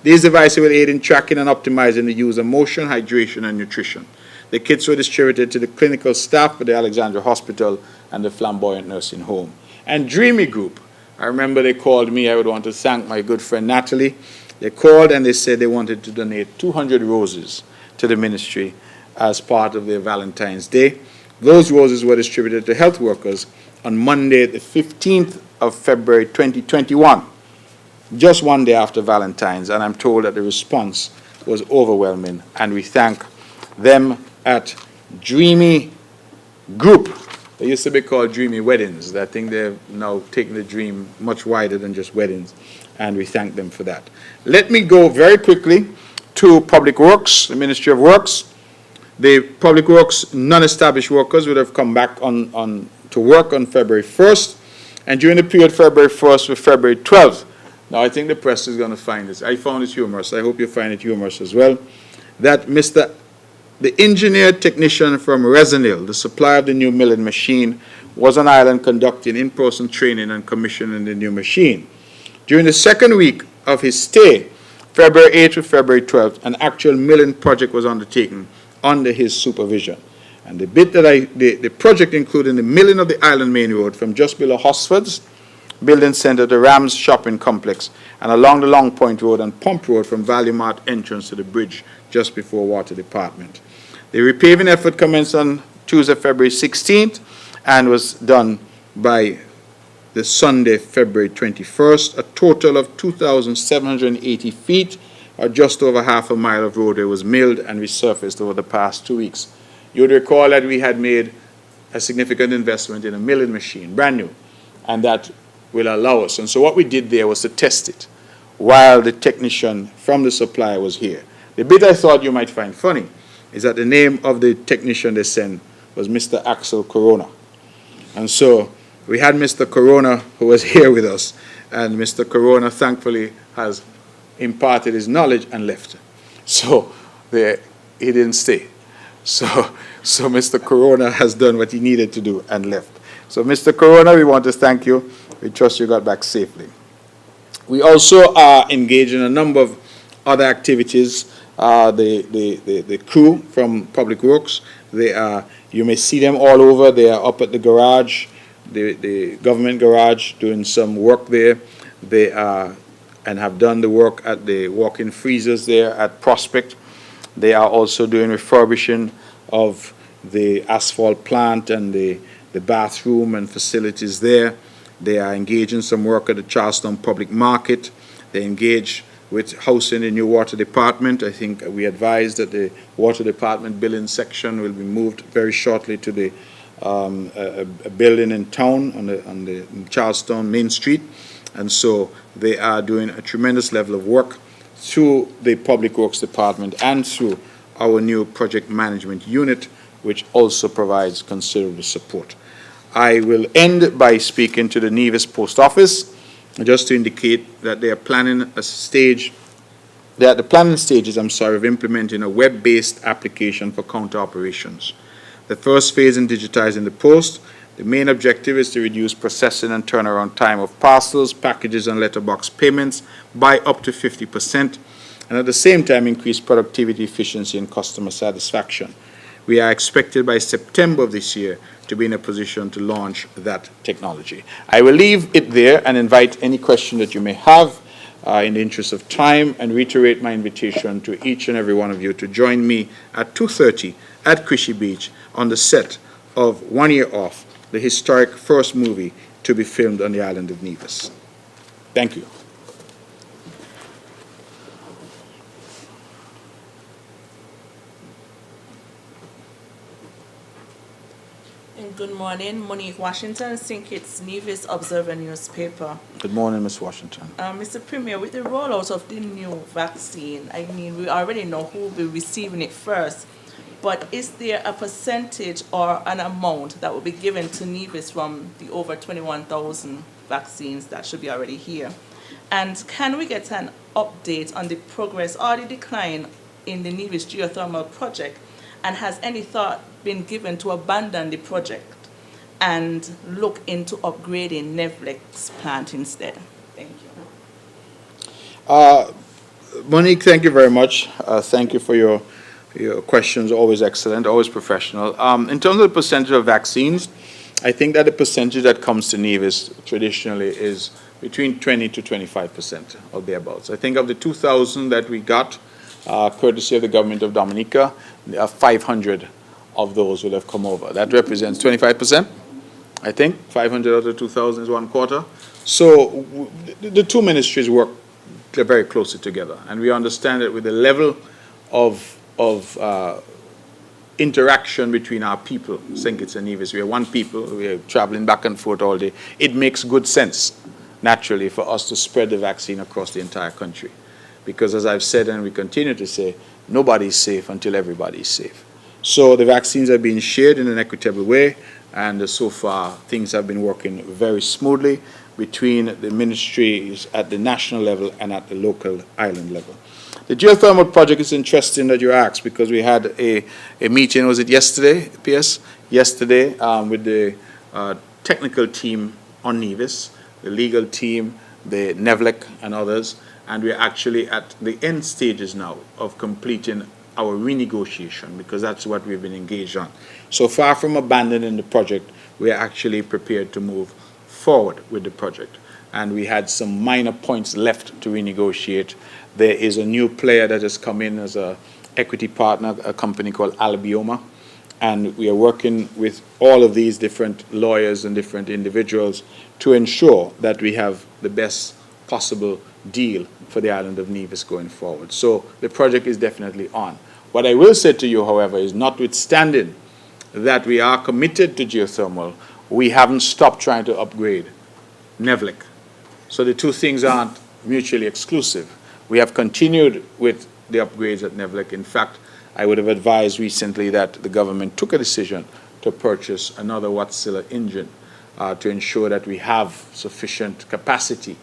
These devices will aid in tracking and optimizing the use of motion, hydration, and nutrition. The kits were distributed to the clinical staff at the Alexandra Hospital and the Flamboyant Nursing Home. And Dreamy Group, I remember they called me. I would want to thank my good friend Natalie. They called and they said they wanted to donate 200 roses to the ministry as part of their Valentine's Day. Those roses were distributed to health workers on Monday, the 15th of February, 2021, just one day after Valentine's, and I'm told that the response was overwhelming, and we thank them at Dreamy Group. They used to be called Dreamy Weddings. I think they're now taking the dream much wider than just weddings, and we thank them for that. Let me go very quickly to Public Works, the Ministry of Works. The Public Works non-established workers would have come back to work on February 1st, and during the period February 1st to February 12th. Now, I think the press is going to find this. I found it humorous. I hope you find it humorous as well. That the engineer technician from Resinil, the supplier of the new milling machine, was on island conducting in-person training and commissioning the new machine. During the second week of his stay, February 8th to February 12th, an actual milling project was undertaken under his supervision. And the bit that the project included the milling of the Island Main Road from just below Hosford's Building Center to Rams Shopping Complex, and along the Long Point Road and Pump Road from Valley Mart entrance to the bridge just before Water Department. The repaving effort commenced on Tuesday, February 16th, and was done by the Sunday, February 21st. A total of 2,780 feet, or just over half a mile of roadway, was milled and resurfaced over the past 2 weeks. You would recall that we had made a significant investment in a milling machine, brand new, and that will allow us. And so what we did there was to test it while the technician from the supplier was here. The bit I thought you might find funny is that the name of the technician they sent was Mr. Axel Corona. And so we had Mr. Corona, who was here with us, and Mr. Corona thankfully has imparted his knowledge and left. So he didn't stay. So Mr. Corona has done what he needed to do and left. So Mr. Corona, we want to thank you. We trust you got back safely. We also are engaged in a number of other activities. The crew from Public Works, you may see them all over. They are up at the garage, the government garage, doing some work there. They are and have done the work at the walk-in freezers there at Prospect. They are also doing refurbishing of the asphalt plant and the bathroom and facilities there. They are engaged in some work at the Charlestown Public Market. They engage with housing the new water department. I think we advised that the water department building section will be moved very shortly to the a building in town on the Charlestown Main Street. And so they are doing a tremendous level of work through the Public Works Department and through our new project management unit, which also provides considerable support. I will end by speaking to the Nevis Post Office, just to indicate that they are planning a stage, they're at the planning stages, of implementing a web-based application for counter operations. The first phase in digitizing the post. The main objective is to reduce processing and turnaround time of parcels, packages, and letterbox payments by up to 50%, and at the same time increase productivity, efficiency, and customer satisfaction. we are expected by September of this year to be in a position to launch that technology. I will leave it there and invite any question that you may have in the interest of time, and reiterate my invitation to each and every one of you to join me at 2:30 at Crishy Beach on the set of 1 Year Off, the historic first movie to be filmed on the island of Nevis. Thank you. And good morning, Monique Washington, St. Kitts Nevis Observer newspaper. Good morning, Ms. Washington. Mr. Premier, with the rollout of the new vaccine, I mean, we already know who will be receiving it first, but is there a percentage or an amount that will be given to Nevis from the over 21,000 vaccines that should be already here? And can we get an update on the progress or the decline in the Nevis Geothermal Project? And has any thought been given to abandon the project and look into upgrading Nevlec's plant instead? Thank you. Monique, thank you very much. Thank you for your questions, always excellent, always professional. In terms of the percentage of vaccines, I think that the percentage that comes to Nevis traditionally is between 20 to 25% or thereabouts. I think of the 2,000 that we got, courtesy of the government of Dominica, 500 of those will have come over. That represents 25%, I think. 500 out of 2,000 is 1/4. So the two ministries work very closely together, and we understand that with the level of interaction between our people, St. Kitts and Nevis, we are one people, we are traveling back and forth all day. It makes good sense, naturally, for us to spread the vaccine across the entire country. Because as I've said and we continue to say, nobody's safe until everybody's safe. So the vaccines are being shared in an equitable way, and so far things have been working very smoothly between the ministries at the national level and at the local island level. The geothermal project is interesting that you asked, because we had a meeting, was it yesterday, PS? Yesterday, with the technical team on Nevis, the legal team, the Nevlec and others, and we're actually at the end stages now of completing our renegotiation, because that's what we've been engaged on. So far from abandoning the project, we are actually prepared to move forward with the project. And we had some minor points left to renegotiate. There is a new player that has come in as an equity partner, a company called Albioma, and we are working with all of these different lawyers and different individuals to ensure that we have the best possible deal for the island of Nevis going forward. So the project is definitely on. What I will say to you, however, is notwithstanding that we are committed to geothermal, we haven't stopped trying to upgrade Nevlec. So the two things aren't mutually exclusive. We have continued with the upgrades at Nevlec. In fact, I would have advised recently that the government took a decision to purchase another Wärtsilä engine to ensure that we have sufficient capacity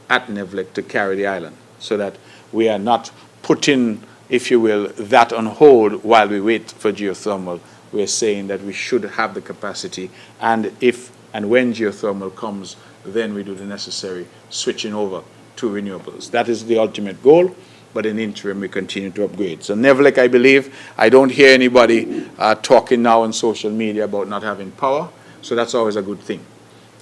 at Nevlec to carry the island, so that we are not putting, if you will, that on hold while we wait for geothermal. We are saying that we should have the capacity, and if and when geothermal comes, then we do the necessary switching over to renewables. That is the ultimate goal, but in the interim we continue to upgrade. So Nevlec, I believe, I don't hear anybody talking now on social media about not having power, so that's always a good thing,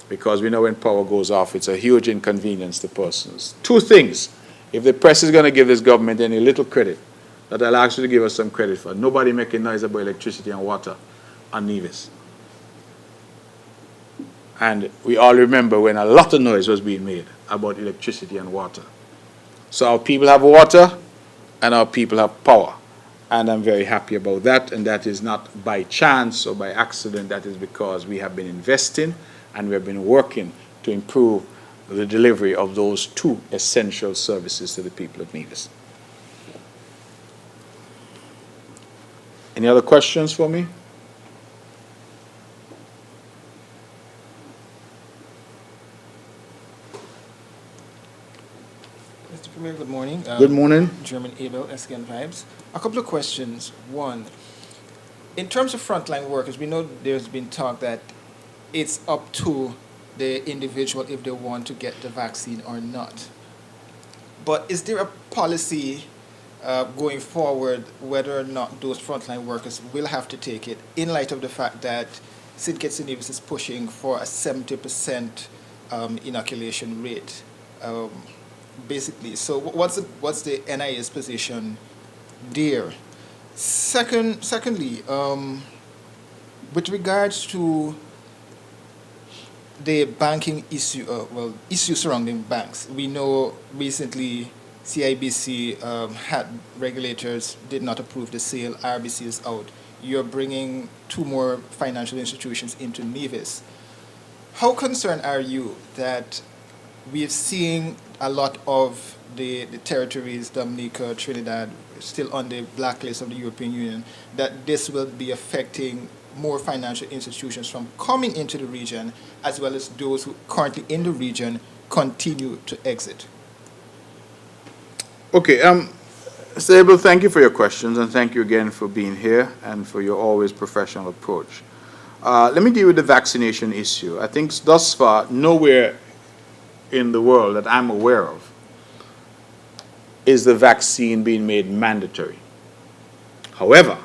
because we know when power goes off, it's a huge inconvenience to persons. Two things. If the press is going to give this government any little credit, that I'll ask you to give us some credit for. Nobody making noise about electricity and water on Nevis. And we all remember when a lot of noise was being made about electricity and water. So our people have water and our people have power. And I'm very happy about that. And that is not by chance or by accident. That is because we have been investing and we have been working to improve the delivery of those two essential services to the people of Nevis. Any other questions for me? Mr. Premier, good morning. Good morning. German Abel, SKN Vibes. A couple of questions. One, in terms of frontline workers, we know there's been talk that it's up to the individual if they want to get the vaccine or not. But is there a policy going forward, whether or not those frontline workers will have to take it, in light of the fact that St. Kitts and Nevis is pushing for a 70% inoculation rate, basically. So what's the NIA's position there? Secondly, with regards to the banking issue, issue surrounding banks, we know recently CIBC had regulators did not approve the sale. RBC is out. You're bringing two more financial institutions into Nevis. How concerned are you that we're seeing a lot of the territories, Dominica, Trinidad, still on the blacklist of the European Union, that this will be affecting more financial institutions from coming into the region, as well as those who currently in the region continue to exit? Okay, Sable, thank you for your questions, and thank you again for being here and for your always professional approach. Let me deal with the vaccination issue. I think thus far, nowhere in the world that I'm aware of is the vaccine being made mandatory. However,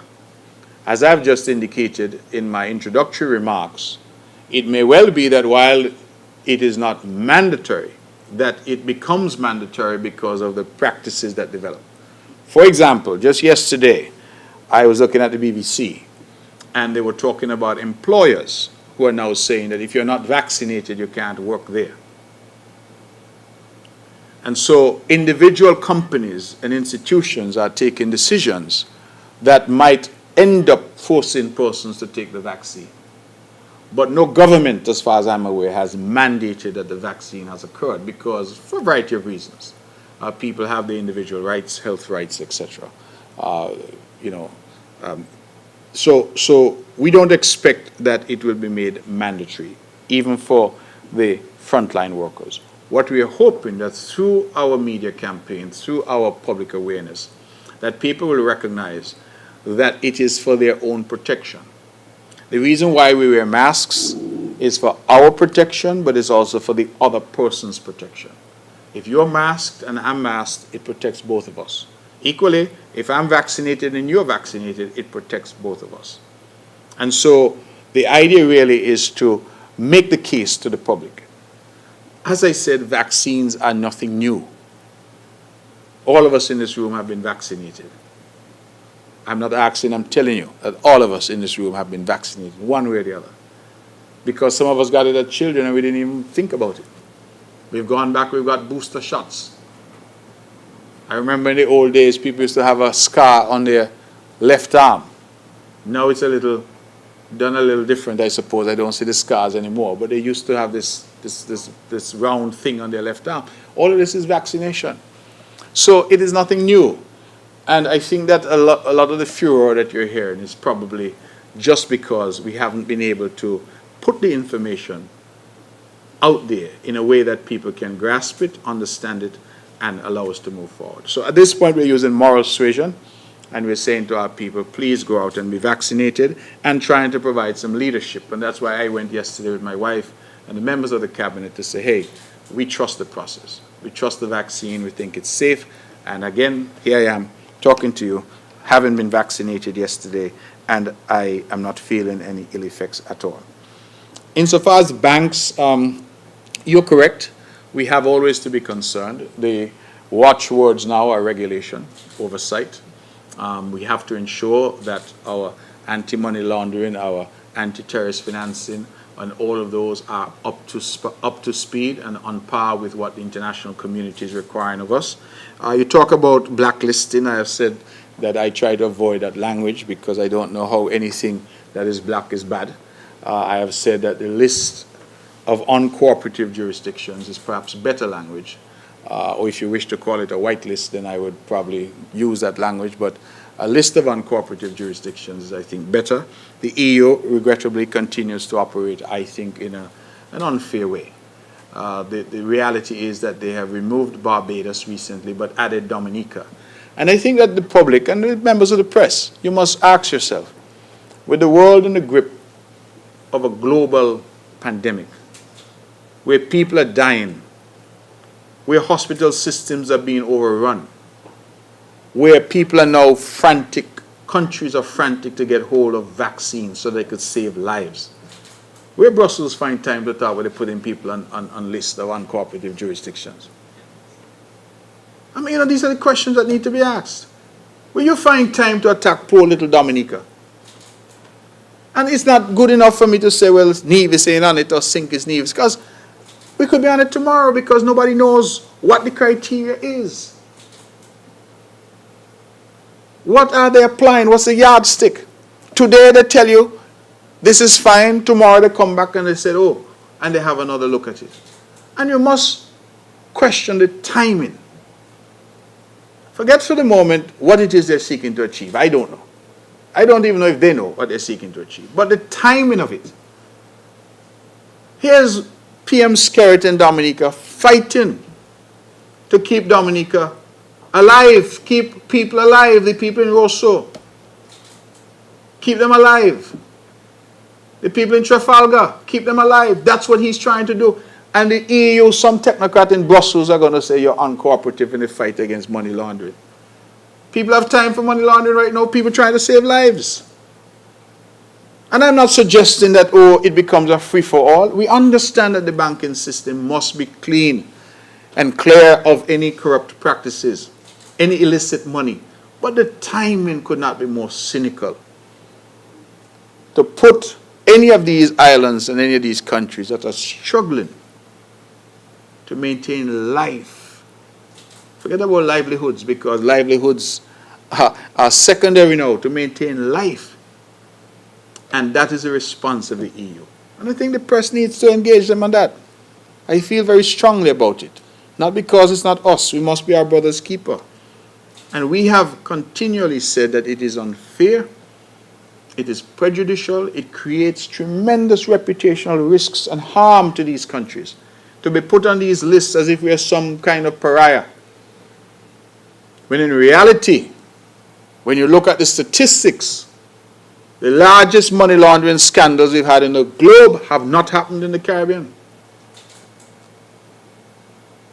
as I've just indicated in my introductory remarks, it may well be that while it is not mandatory, that it becomes mandatory because of the practices that develop. For example, just yesterday, I was looking at the BBC, and they were talking about employers who are now saying that if you're not vaccinated, you can't work there. And so individual companies and institutions are taking decisions that might end up forcing persons to take the vaccine. But no government, as far as I'm aware, has mandated that the vaccine has occurred because, for a variety of reasons, people have their individual rights, health rights, etc. So we don't expect that it will be made mandatory, even for the frontline workers. What we are hoping that through our media campaign, through our public awareness, that people will recognize that it is for their own protection. The reason why we wear masks is for our protection, but it's also for the other person's protection. If you're masked and I'm masked, it protects both of us. Equally, if I'm vaccinated and you're vaccinated, it protects both of us. And so the idea really is to make the case to the public. As I said, vaccines are nothing new. All of us in this room have been vaccinated. I'm not asking, I'm telling you that all of us in this room have been vaccinated, one way or the other. Because some of us got it as children and we didn't even think about it. We've gone back, we've got booster shots. I remember in the old days, people used to have a scar on their left arm. Now it's done a little different, I suppose. I don't see the scars anymore, but they used to have this round thing on their left arm. All of this is vaccination. So it is nothing new. And I think that a lot of the furor that you're hearing is probably just because we haven't been able to put the information out there in a way that people can grasp it, understand it, and allow us to move forward. So at this point, we're using moral suasion, and we're saying to our people, please go out and be vaccinated, and trying to provide some leadership. And that's why I went yesterday with my wife and the members of the cabinet to say, hey, we trust the process. We trust the vaccine. We think it's safe. And again, here I am, talking to you, having been vaccinated yesterday, and I am not feeling any ill effects at all. Insofar as banks, you're correct. We have always to be concerned. The watchwords now are regulation, oversight. We have to ensure that our anti-money laundering, our anti-terrorist financing, and all of those are up to speed and on par with what the international community is requiring of us. You talk about blacklisting. I have said that I try to avoid that language because I don't know how anything that is black is bad. I have said that the list of uncooperative jurisdictions is perhaps better language. Or if you wish to call it a white list, then I would probably use that language. But a list of uncooperative jurisdictions is, I think, better. The EU, regrettably, continues to operate, I think, in an unfair way. The reality is that they have removed Barbados recently, but added Dominica. And I think that the public and the members of the press, you must ask yourself, with the world in the grip of a global pandemic, where people are dying, where hospital systems are being overrun, where people are now frantic, countries are frantic to get hold of vaccines so they could save lives. Where Brussels find time to talk when they're putting people on lists of uncooperative jurisdictions? I mean, you know, these are the questions that need to be asked. Where you find time to attack poor little Dominica? And it's not good enough for me to say, well, Nevis ain't on it or sink is Nevis, because we could be on it tomorrow because nobody knows what the criteria is. What are they applying? What's the yardstick? Today they tell you this is fine. Tomorrow they come back and they say, oh, and they have another look at it. And you must question the timing. Forget for the moment what it is they're seeking to achieve. I don't know. I don't even know if they know what they're seeking to achieve. But the timing of it. Here's PM Skerritt in Dominica fighting to keep Dominica alive, keep people alive, the people in Rosso. Keep them alive. The people in Trafalgar, keep them alive. That's what he's trying to do. And the EU, some technocrat in Brussels are going to say you're uncooperative in the fight against money laundering. People have time for money laundering right now. People trying to save lives. And I'm not suggesting that, oh, it becomes a free-for-all. We understand that the banking system must be clean and clear of any corrupt practices, any illicit money. But the timing could not be more cynical. To put any of these islands and any of these countries that are struggling to maintain life. Forget about livelihoods, because livelihoods are secondary now to maintain life. And that is the response of the EU. And I think the press needs to engage them on that. I feel very strongly about it. Not because it's not us. We must be our brother's keeper. And we have continually said that it is unfair, it is prejudicial, it creates tremendous reputational risks and harm to these countries to be put on these lists as if we are some kind of pariah. When in reality, when you look at the statistics, the largest money laundering scandals we've had in the globe have not happened in the Caribbean.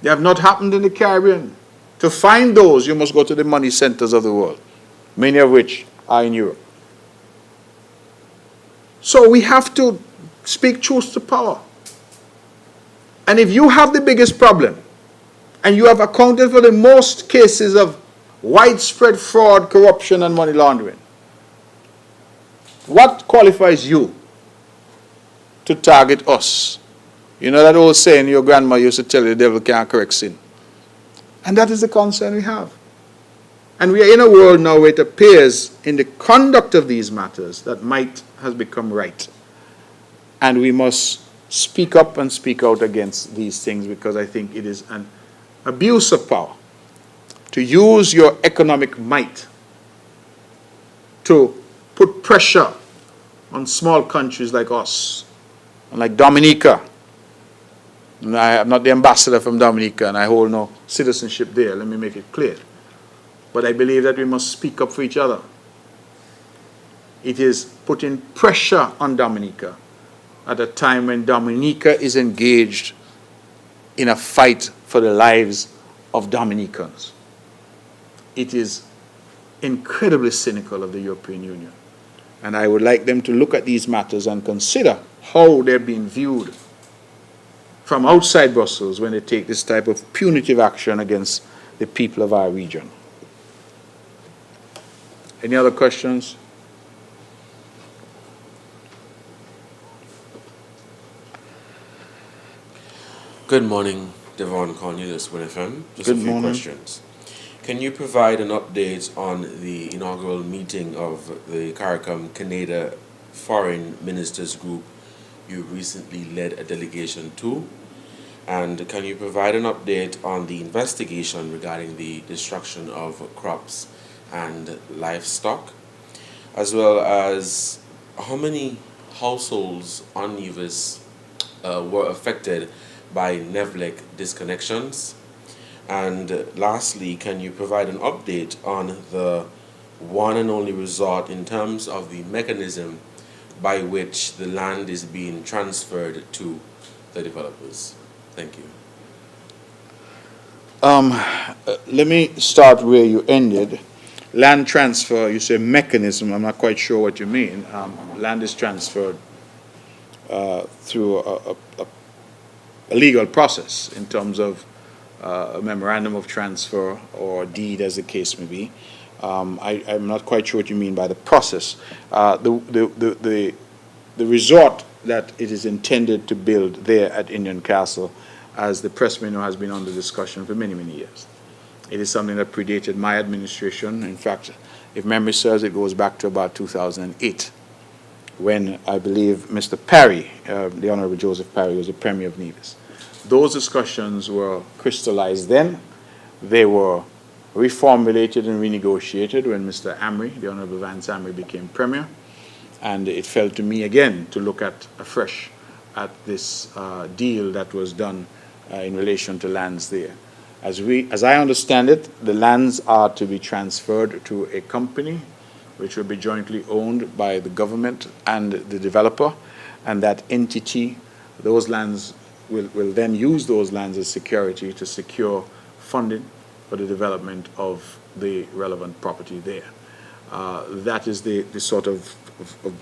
They have not happened in the Caribbean. To find those, you must go to the money centers of the world, many of which are in Europe. So we have to speak truth to power. And if you have the biggest problem, and you have accounted for the most cases of widespread fraud, corruption, and money laundering, what qualifies you to target us? You know that old saying your grandma used to tell you, the devil can't correct sin. And that is the concern we have. And we are in a world now where it appears in the conduct of these matters that might has become right. And we must speak up and speak out against these things, because I think it is an abuse of power to use your economic might to put pressure on small countries like us, and like Dominica. And I am not the ambassador from Dominica, and I hold no citizenship there, let me make it clear. But I believe that we must speak up for each other. It is putting pressure on Dominica at a time when Dominica is engaged in a fight for the lives of Dominicans. It is incredibly cynical of the European Union. And I would like them to look at these matters and consider how they're being viewed from outside Brussels when they take this type of punitive action against the people of our region. Any other questions? Good morning, Devon Cornelius, WinFM. Just Good a few morning. questions. Can you provide an update on the inaugural meeting of the CARICOM Canada Foreign Ministers Group you recently led a delegation to? And can you provide an update on the investigation regarding the destruction of crops and livestock, as well as how many households on Nevis were affected by NEVLEC disconnections? And lastly, can you provide an update on the one and only resort in terms of the mechanism by which the land is being transferred to the developers? Thank you. Let me start where you ended. land transfer, you say mechanism, I'm not quite sure what you mean. Land is transferred through a legal process in terms of a memorandum of transfer or deed, as the case may be. I'm not quite sure what you mean by the process. The resort that it is intended to build there at Indian Castle, as the press may know, has been under discussion for many, many years. It is something that predated my administration. In fact, if memory serves, it goes back to about 2008, when I believe Mr. Parry, the Honorable Joseph Parry, was the Premier of Nevis. Those discussions were crystallized then. They were reformulated and renegotiated when Mr. Amry, the Honorable Vance Amry, became Premier. And it fell to me again to look at afresh at this deal that was done in relation to lands there. As I understand it, the lands are to be transferred to a company which will be jointly owned by the government and the developer, and that entity, those lands, will then use those lands as security to secure funding for the development of the relevant property there. That is the sort of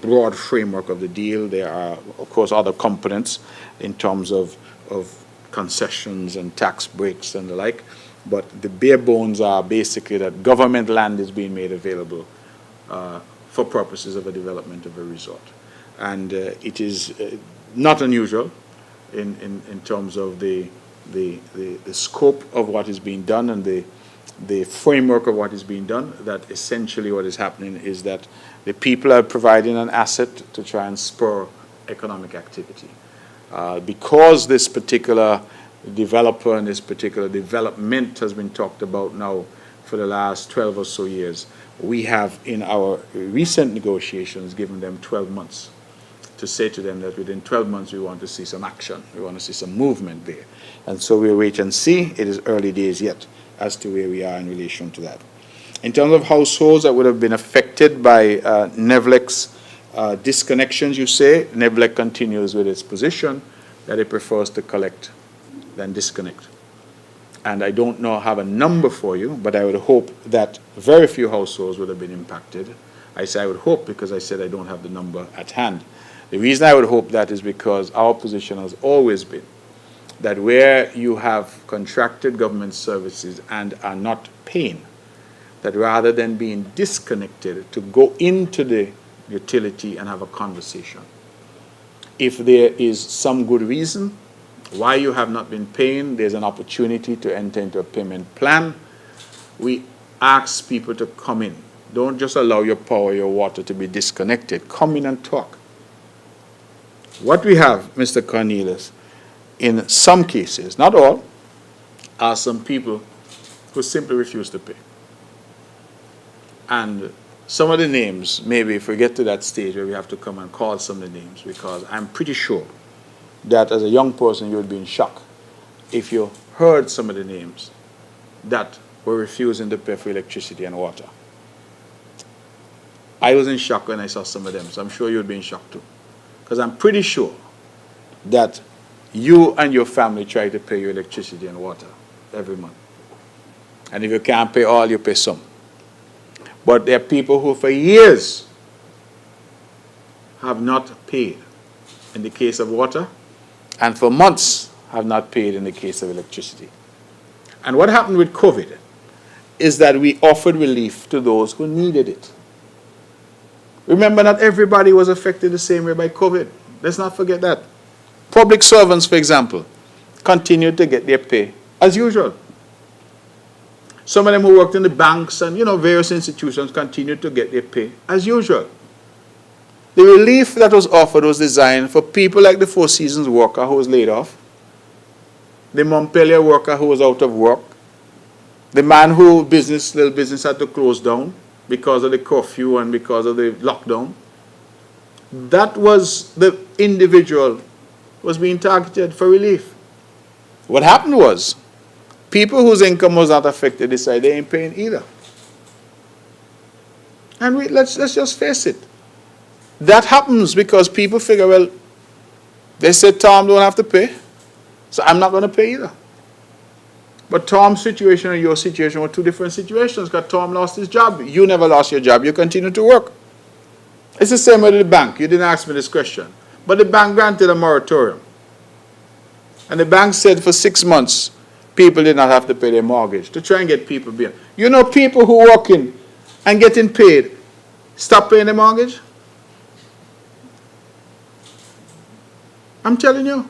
broad framework of the deal. There are, of course, other components in terms of concessions and tax breaks and the like, but the bare bones are basically that government land is being made available for purposes of a development of a resort. And it is not unusual in terms of the scope of what is being done and the framework of what is being done, that essentially what is happening is that the people are providing an asset to try and spur economic activity. Because this particular developer and this particular development has been talked about now for the last 12 or so years, we have in our recent negotiations given them 12 months to say to them that within 12 months we want to see some action, we want to see some movement there. And so we'll wait and see. It is early days yet as to where we are in relation to that. In terms of households that would have been affected by NEVLEC's disconnections, you say, NEVLEC continues with its position that it prefers to collect than disconnect. And I don't have a number for you, but I would hope that very few households would have been impacted. I say I would hope because I said I don't have the number at hand. The reason I would hope that is because our position has always been that where you have contracted government services and are not paying, that rather than being disconnected, to go into the utility and have a conversation. If there is some good reason why you have not been paying, there's an opportunity to enter into a payment plan. We ask people to come in. Don't just allow your power, your water to be disconnected. Come in and talk. What we have, Mr. Cornelius, in some cases, not all, are some people who simply refuse to pay. And some of the names, maybe if we get to that stage where we have to come and call some of the names, because I'm pretty sure that as a young person you would be in shock if you heard some of the names that were refusing to pay for electricity and water. I was in shock when I saw some of them, so I'm sure you would be in shock too. Because I'm pretty sure that you and your family try to pay your electricity and water every month. And if you can't pay all, you pay some. But there are people who for years have not paid in the case of water, and for months have not paid in the case of electricity. And what happened with COVID is that we offered relief to those who needed it. Remember, not everybody was affected the same way by COVID. Let's not forget that. Public servants, for example, continued to get their pay as usual. Some of them who worked in the banks and, various institutions continued to get their pay as usual. The relief that was offered was designed for people like the Four Seasons worker who was laid off, the Montpelier worker who was out of work, the man whose little business had to close down because of the curfew and because of the lockdown. That was the individual was being targeted for relief. What happened was, people whose income was not affected decided they ain't paying either. And let's just face it. That happens because people figure, well, they said Tom don't have to pay, so I'm not going to pay either. But Tom's situation and your situation were two different situations because Tom lost his job. You never lost your job. You continue to work. It's the same with the bank. You didn't ask me this question. But the bank granted a moratorium. And the bank said for 6 months, people did not have to pay their mortgage to try and get people behind. You know people who working and getting paid stop paying their mortgage? I'm telling you.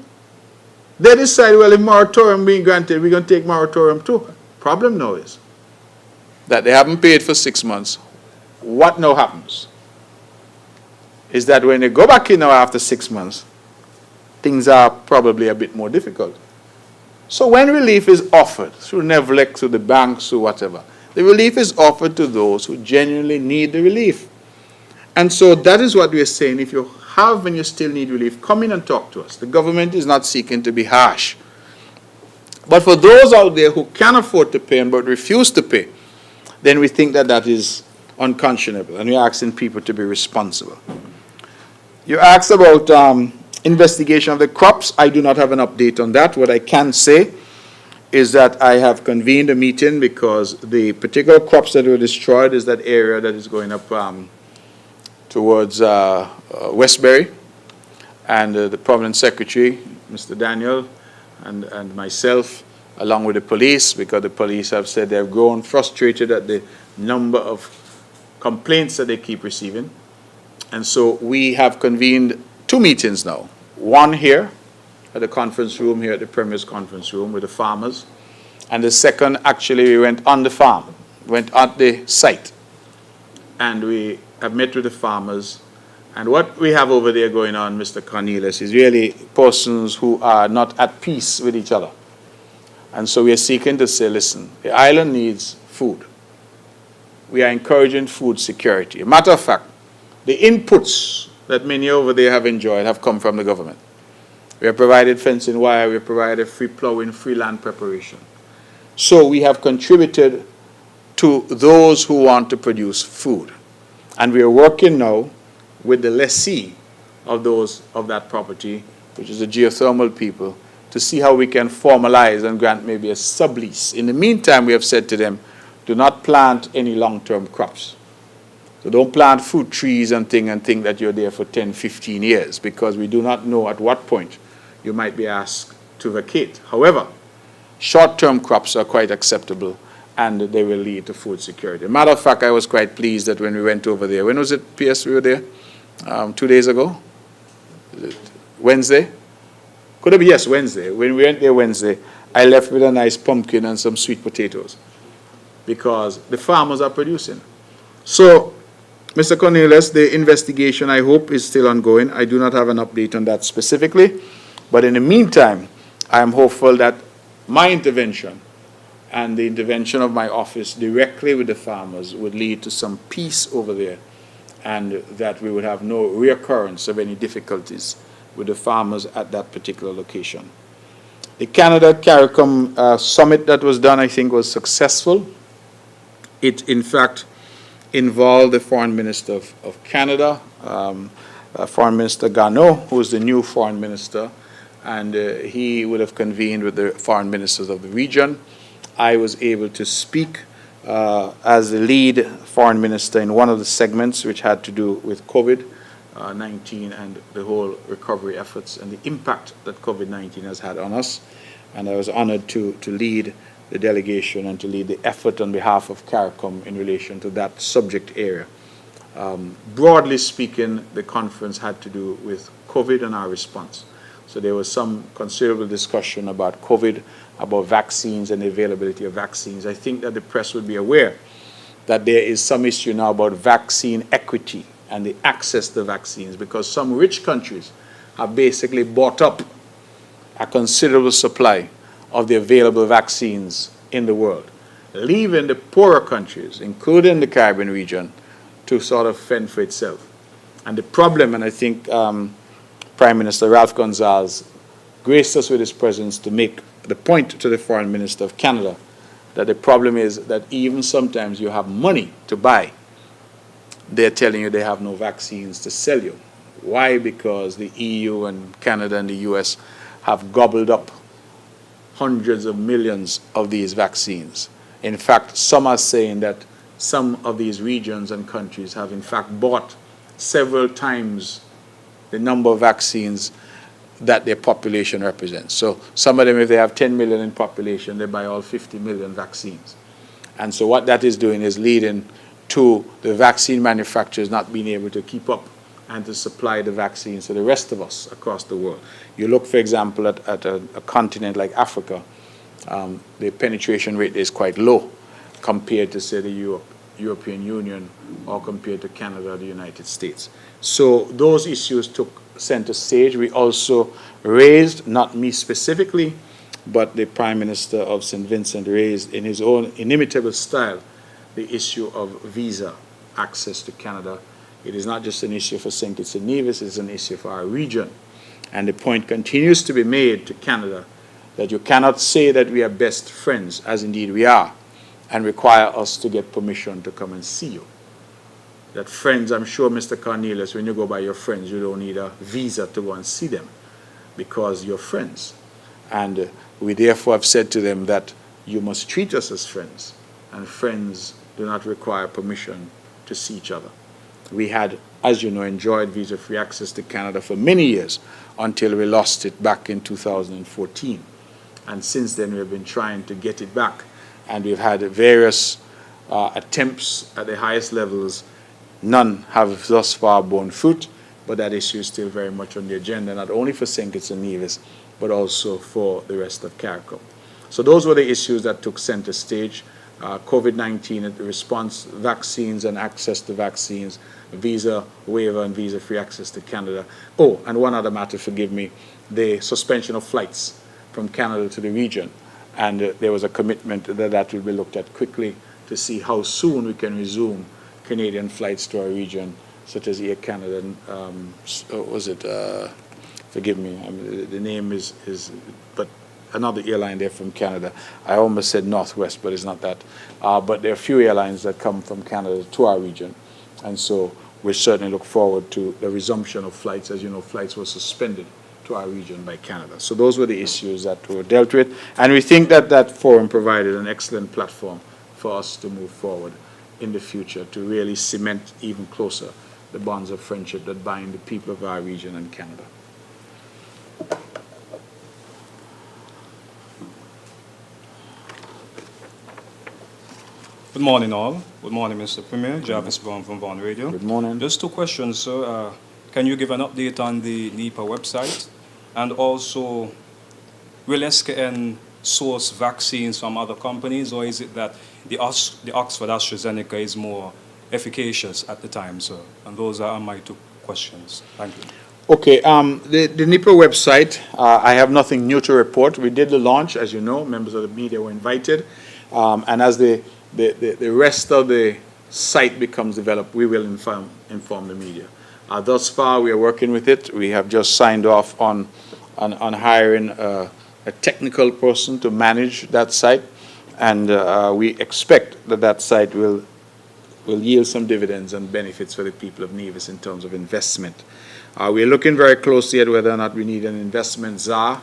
They decide, well, if moratorium being granted, we're going to take moratorium too. Problem now is that they haven't paid for 6 months. What now happens is that when they go back in now after 6 months, things are probably a bit more difficult. So when relief is offered through NEVLEC, through the banks, through whatever, the relief is offered to those who genuinely need the relief. And so that is what we are saying. If you have and you still need relief, come in and talk to us. The government is not seeking to be harsh. But for those out there who can afford to pay but refuse to pay, then we think that that is unconscionable, and we're asking people to be responsible. You asked about investigation of the crops. I do not have an update on that. What I can say is that I have convened a meeting because the particular crops that were destroyed is that area that is going up towards Westbury, and the Providence Secretary, Mr. Daniel, and myself, along with the police, because the police have said they've grown frustrated at the number of complaints that they keep receiving. And so we have convened 2 meetings now. One here at the conference room, here at the Premier's conference room with the farmers. And the second, actually, we went on the farm, went at the site. And we have met with the farmers. And what we have over there going on, Mr. Cornelius, is really persons who are not at peace with each other. And so we are seeking to say, listen, the island needs food. We are encouraging food security. A matter of fact, the inputs that many over there have enjoyed have come from the government. We have provided fencing wire, we have provided free plowing, free land preparation. So we have contributed to those who want to produce food. And we are working now with the lessee of that property, which is the geothermal people, to see how we can formalize and grant maybe a sublease. In the meantime, we have said to them, do not plant any long-term crops. So don't plant fruit trees and think that you're there for 10, 15 years, because we do not know at what point you might be asked to vacate. However, short-term crops are quite acceptable, and they will lead to food security. Matter of fact, I was quite pleased that when we went over there, when was it, PS, we were there? 2 days ago? Wednesday? Could it be? Yes, Wednesday. When we went there Wednesday, I left with a nice pumpkin and some sweet potatoes because the farmers are producing. So, Mr. Cornelius, the investigation, I hope, is still ongoing. I do not have an update on that specifically. But in the meantime, I am hopeful that my intervention and the intervention of my office directly with the farmers would lead to some peace over there, and that we would have no reoccurrence of any difficulties with the farmers at that particular location. The Canada CARICOM summit that was done, I think, was successful. It, in fact, involved the Foreign Minister of Canada, Foreign Minister Garneau, who is the new Foreign Minister, and he would have convened with the foreign ministers of the region. I was able to speak as the lead foreign minister in one of the segments which had to do with COVID-19 and the whole recovery efforts and the impact that COVID-19 has had on us. And I was honored to lead the delegation and to lead the effort on behalf of CARICOM in relation to that subject area. Broadly speaking, the conference had to do with COVID and our response. So there was some considerable discussion about COVID, about vaccines and the availability of vaccines. I think that the press would be aware that there is some issue now about vaccine equity and the access to vaccines, because some rich countries have basically bought up a considerable supply of the available vaccines in the world, leaving the poorer countries, including the Caribbean region, to sort of fend for itself. And the problem, and I think Prime Minister Ralph Gonsalves graced us with his presence to make the point to the Foreign Minister of Canada that the problem is that even sometimes you have money to buy, they're telling you they have no vaccines to sell you. Why? Because the EU and Canada and the US have gobbled up hundreds of millions of these vaccines. In fact, some are saying that some of these regions and countries have in fact bought several times the number of vaccines that their population represents. So some of them, if they have 10 million in population, they buy all 50 million vaccines. And so what that is doing is leading to the vaccine manufacturers not being able to keep up and to supply the vaccines to the rest of us across the world. You look, for example, at a continent like Africa, the penetration rate is quite low compared to, say, the European Union or compared to Canada or the United States. So those issues took center stage. We also raised, not me specifically, but the Prime Minister of St. Vincent raised in his own inimitable style the issue of visa access to Canada. It is not just an issue for St. Kitts and Nevis, it's an issue for our region. And the point continues to be made to Canada that you cannot say that we are best friends, as indeed we are, and require us to get permission to come and see you. That friends, I'm sure, Mr. Cornelius, when you go by your friends, you don't need a visa to go and see them because you're friends. And we therefore have said to them that you must treat us as friends, and friends do not require permission to see each other. We had, as you know, enjoyed visa-free access to Canada for many years until we lost it back in 2014. And since then, we've been trying to get it back. And we've had various attempts at the highest levels. None have thus far borne fruit, but that issue is still very much on the agenda, not only for St. Kitts and Nevis, but also for the rest of CARICOM. So those were the issues that took center stage. COVID-19 and the response, vaccines and access to vaccines, visa waiver and visa-free access to Canada. Oh, and one other matter, forgive me, the suspension of flights from Canada to the region. And there was a commitment that that will be looked at quickly to see how soon we can resume Canadian flights to our region, such as Air Canada. Forgive me, the name is, but another airline there from Canada. I almost said Northwest, but it's not that. But there are a few airlines that come from Canada to our region. And so we certainly look forward to the resumption of flights. As you know, flights were suspended to our region by Canada. So those were the issues that were dealt with. And we think that that forum provided an excellent platform for us to move forward in the future to really cement even closer the bonds of friendship that bind the people of our region and Canada. Good morning, all. Good morning, Mr. Premier. Jarvis Brown from Vaughan Radio. Good morning. Just two questions, sir. Can you give an update on the NEPA website? And also, will SKN source vaccines from other companies, or is it that the Oxford AstraZeneca is more efficacious at the time, sir? And those are my two questions. Thank you. Okay, the NEPA website, I have nothing new to report. We did the launch, as you know, members of the media were invited. And as the rest of the site becomes developed, we will inform the media. Thus far, we are working with it. We have just signed off on hiring a technical person to manage that site, and we expect that site will yield some dividends and benefits for the people of Nevis in terms of investment. We're looking very closely at whether or not we need an investment czar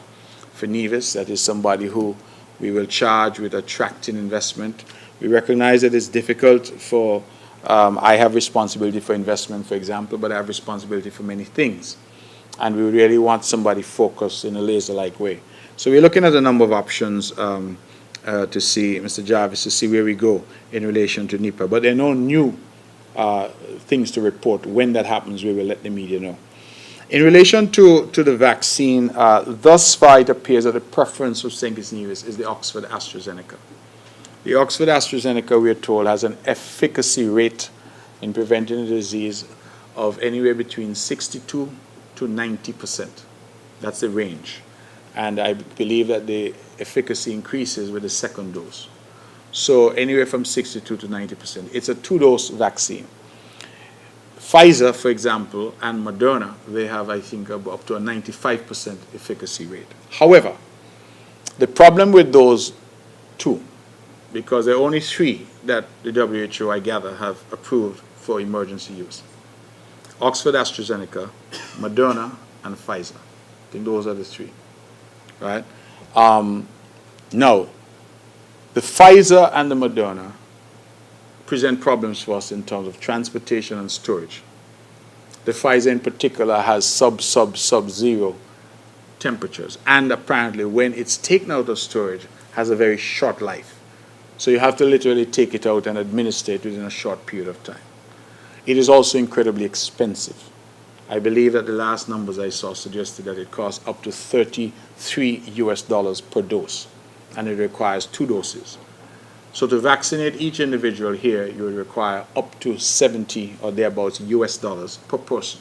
for Nevis. That is somebody who we will charge with attracting investment. We recognize that it's difficult for, I have responsibility for investment, for example, but I have responsibility for many things. And we really want somebody focused in a laser-like way. So we're looking at a number of options to see, Mr. Jarvis, to see where we go in relation to NEPA. But there are no new things to report. When that happens, we will let the media know. In relation to the vaccine, thus far it appears that the preference of St. Kitts and Nevis is the Oxford AstraZeneca. The Oxford AstraZeneca, we are told, has an efficacy rate in preventing the disease of anywhere between 62 to 90%. That's the range. And I believe that the efficacy increases with the second dose. So anywhere from 62 to 90%. It's a two-dose vaccine. Pfizer, for example, and Moderna, they have, I think, up to a 95% efficacy rate. However, the problem with those two, because there are only three that the WHO, I gather, have approved for emergency use: Oxford AstraZeneca, Moderna, and Pfizer. I think those are the three, right? Now, the Pfizer and the Moderna present problems for us in terms of transportation and storage. The Pfizer in particular has sub-zero temperatures, and apparently when it's taken out of storage has a very short life. So you have to literally take it out and administer it within a short period of time. It is also incredibly expensive. I believe that the last numbers I saw suggested that it costs up to $33 per dose, and it requires 2 doses. So to vaccinate each individual here, you would require up to 70 or thereabouts US dollars per person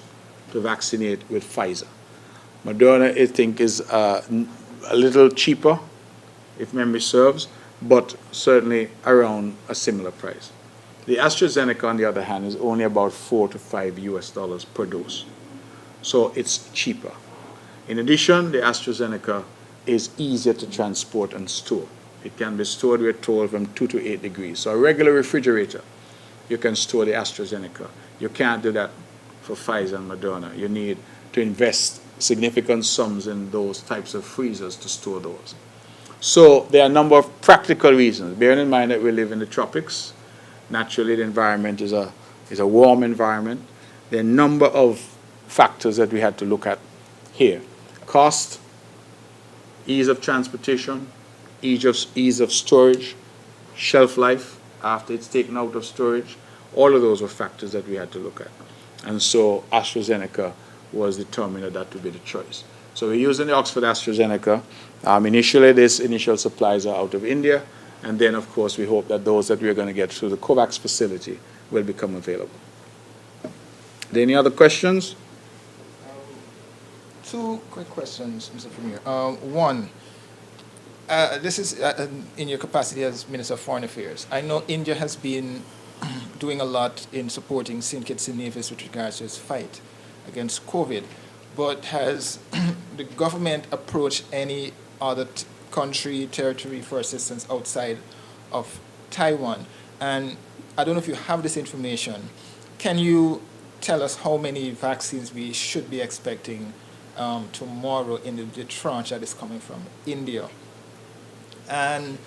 to vaccinate with Pfizer. Moderna, I think, is a little cheaper, if memory serves, but certainly around a similar price. The AstraZeneca, on the other hand, is only about 4 to 5 US dollars per dose. So it's cheaper. In addition, the AstraZeneca is easier to transport and store. It can be stored, we're told, from 2 to 8 degrees. So a regular refrigerator, you can store the AstraZeneca. You can't do that for Pfizer and Moderna. You need to invest significant sums in those types of freezers to store those. So there are a number of practical reasons. Bearing in mind that we live in the tropics, naturally the environment is a warm environment. There are a number of factors that we had to look at here. Cost, ease of transportation, ease of storage, shelf life after it's taken out of storage. All of those were factors that we had to look at. And so AstraZeneca was determined that that would be the choice. So we're using the Oxford AstraZeneca. Initially, these initial supplies are out of India, and then, of course, we hope that those that we're going to get through the COVAX facility will become available. Are there any other questions? 2 quick questions, Mr. Premier. One, this is in your capacity as Minister of Foreign Affairs. I know India has been doing a lot in supporting St. Kitts and Nevis with regards to its fight against COVID, but has the government approached any other country, territory for assistance outside of Taiwan? And I don't know if you have this information. Can you tell us how many vaccines we should be expecting tomorrow in the tranche that is coming from India? And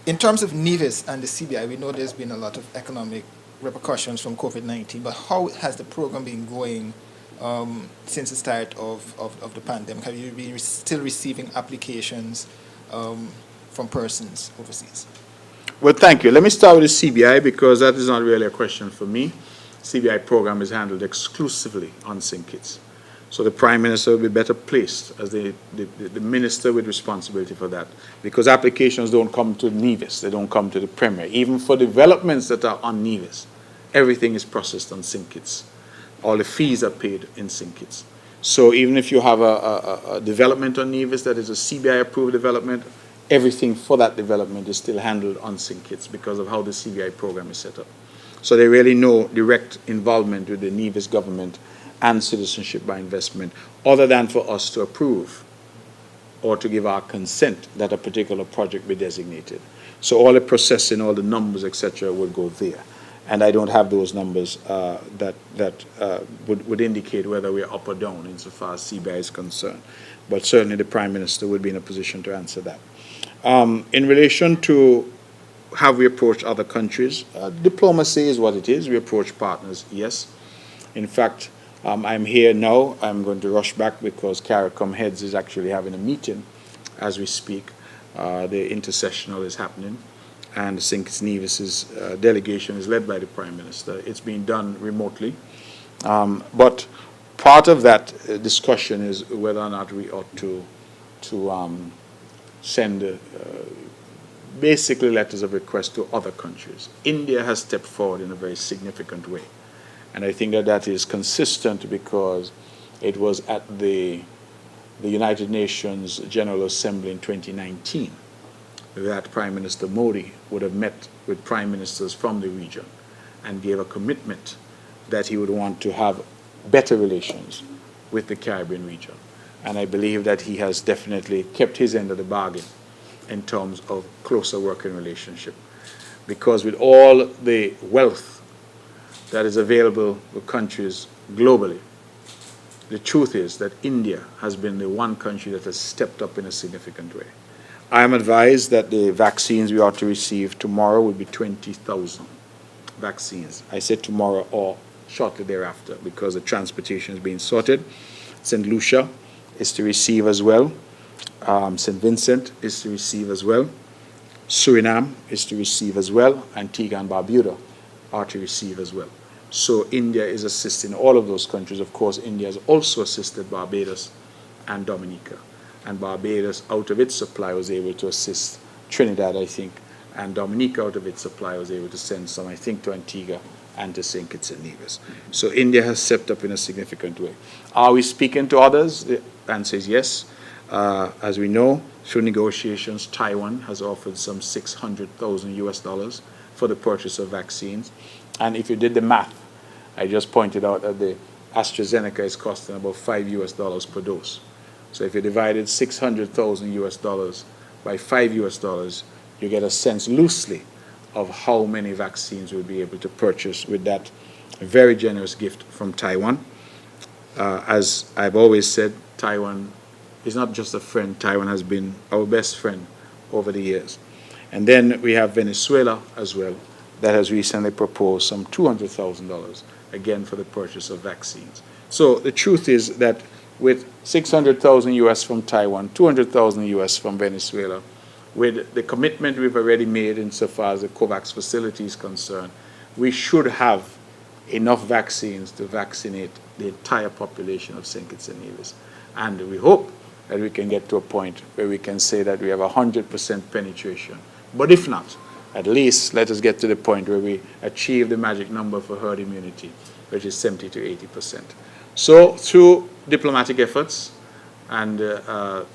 in terms of Nevis and the CBI, we know there's been a lot of economic repercussions from COVID-19, but how has the program been going since the start of the pandemic? Have you been still receiving applications from persons overseas? Well, thank you. Let me start with the CBI because that is not really a question for me. CBI program is handled exclusively on St. Kitts. So the Prime Minister will be better placed as the minister with responsibility for that, because applications don't come to Nevis, they don't come to the Premier. Even for developments that are on Nevis, everything is processed on St. Kitts. All the fees are paid in St. Kitts. So even if you have a development on Nevis that is a CBI approved development, everything for that development is still handled on St. Kitts because of how the CBI program is set up. So there really no direct involvement with the Nevis government and citizenship by investment, other than for us to approve or to give our consent that a particular project be designated. So all the processing, all the numbers, etc., would go there. And I don't have those numbers that would indicate whether we're up or down insofar as CBI is concerned. But certainly the Prime Minister would be in a position to answer that. In relation to have we approached other countries, diplomacy is what it is. We approach partners, yes. In fact, I'm here now. I'm going to rush back because CARICOM Heads is actually having a meeting as we speak. The intersessional is happening, and St. Kitts Nevis's delegation is led by the Prime Minister. It's being done remotely. But part of that discussion is whether or not we ought to send basically letters of request to other countries. India has stepped forward in a very significant way. And I think that that is consistent because it was at the United Nations General Assembly in 2019 that Prime Minister Modi would have met with prime ministers from the region and gave a commitment that he would want to have better relations with the Caribbean region. And I believe that he has definitely kept his end of the bargain in terms of closer working relationship. Because with all the wealth that is available for countries globally, the truth is that India has been the one country that has stepped up in a significant way. I am advised that the vaccines we ought to receive tomorrow will be 20,000 vaccines. I said tomorrow or shortly thereafter because the transportation is being sorted. St. Lucia is to receive as well. St. Vincent is to receive as well. Suriname is to receive as well. Antigua and Barbuda are to receive as well. So India is assisting all of those countries. Of course, India has also assisted Barbados and Dominica. And Barbados, out of its supply, was able to assist Trinidad, I think, and Dominica, out of its supply, was able to send some, I think, to Antigua and to St. Kitts and Nevis. So India has stepped up in a significant way. Are we speaking to others? The answer is yes. As we know, through negotiations, Taiwan has offered some $600,000 for the purchase of vaccines. And if you did the math, I just pointed out that the AstraZeneca is costing about $5 per dose. So if you divided $600,000 by $5, you get a sense loosely of how many vaccines we'll be able to purchase with that very generous gift from Taiwan. As I've always said, Taiwan is not just a friend. Taiwan has been our best friend over the years. And then we have Venezuela as well, that has recently proposed some $200,000, again, for the purchase of vaccines. So the truth is that with 600,000 US from Taiwan, 200,000 US from Venezuela, with the commitment we've already made insofar as the COVAX facility is concerned, we should have enough vaccines to vaccinate the entire population of St. Kitts and Nevis. And we hope that we can get to a point where we can say that we have 100% penetration. But if not, at least let us get to the point where we achieve the magic number for herd immunity, which is 70 to 80%. So through diplomatic efforts and the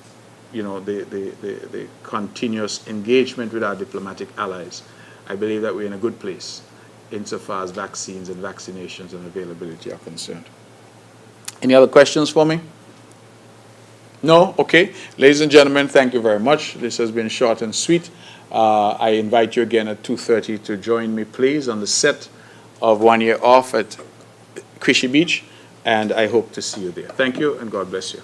continuous engagement with our diplomatic allies, I believe that we're in a good place insofar as vaccines and vaccinations and availability are concerned. Any other questions for me? No? Okay. Ladies and gentlemen, thank you very much. This has been short and sweet. I invite you again at 2:30 to join me, please, on the set of 1 Year Off at Krishi Beach, and I hope to see you there. Thank you, and God bless you.